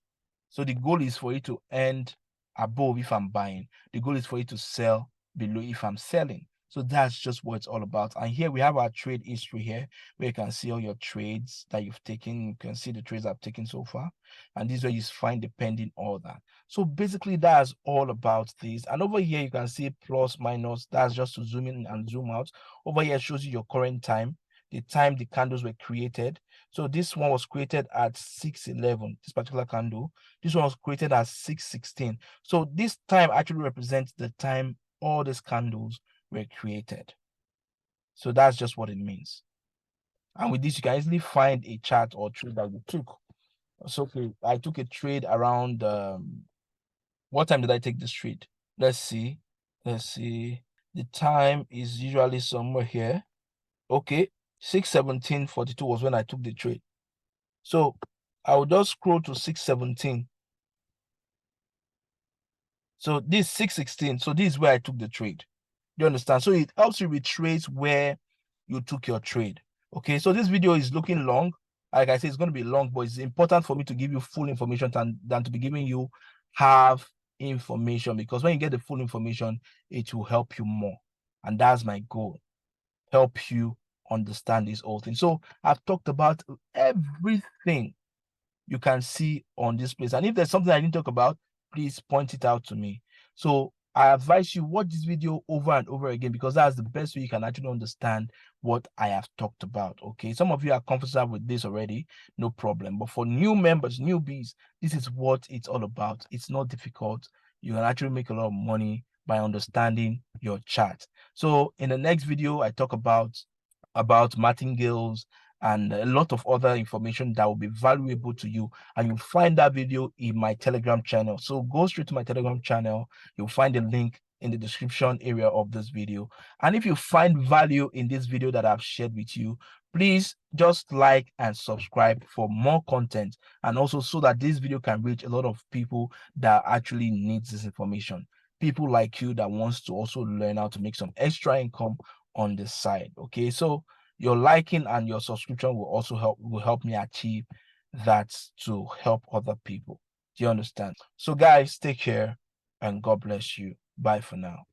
So the goal is for it to end above if I'm buying. The goal is for it to sell below if I'm selling. So that's just what it's all about. And here we have our trade history here, where you can see all your trades that you've taken. You can see the trades I've taken so far. And this is where you find the pending order. So basically that's all about this. And over here you can see plus, minus. That's just to zoom in and zoom out. Over here it shows you your current time, the time the candles were created. So this one was created at 6:11, this particular candle. This one was created at 6:16. So this time actually represents the time all these candles were created. So that's just what it means. And with this, you can easily find a chart or trade that you took. So okay, I took a trade around what time did I take this trade? Let's see. Let's see. The time is usually somewhere here. Okay, 6:17:42 was when I took the trade. So I will just scroll to 6:17. So this 6:16. So this is where I took the trade. You understand? So it helps you retrace where you took your trade. Okay, so this video is looking long. Like I said, it's going to be long, but it's important for me to give you full information than to be giving you half information, because when you get the full information, it will help you more. And that's my goal. Help you understand this whole thing. So I've talked about everything you can see on this place. And if there's something I didn't talk about, please point it out to me. So I advise you watch this video over and over again, because that's the best way you can actually understand what I have talked about. Okay, some of you are comfortable with this already, no problem. But for new members, newbies, this is what it's all about. It's not difficult. You can actually make a lot of money by understanding your chart. So in the next video, I talk about martingales and a lot of other information that will be valuable to you, and you'll find that video in my Telegram channel. So go straight to my Telegram channel. You'll find the link in the description area of this video. And if you find value in this video that I've shared with you, please just like and subscribe for more content, and also so that this video can reach a lot of people that actually needs this information, people like you that wants to also learn how to make some extra income on the side. Okay, so your liking and your subscription will also help me achieve that, to help other people. Do you understand? So guys, take care and God bless you. Bye for now.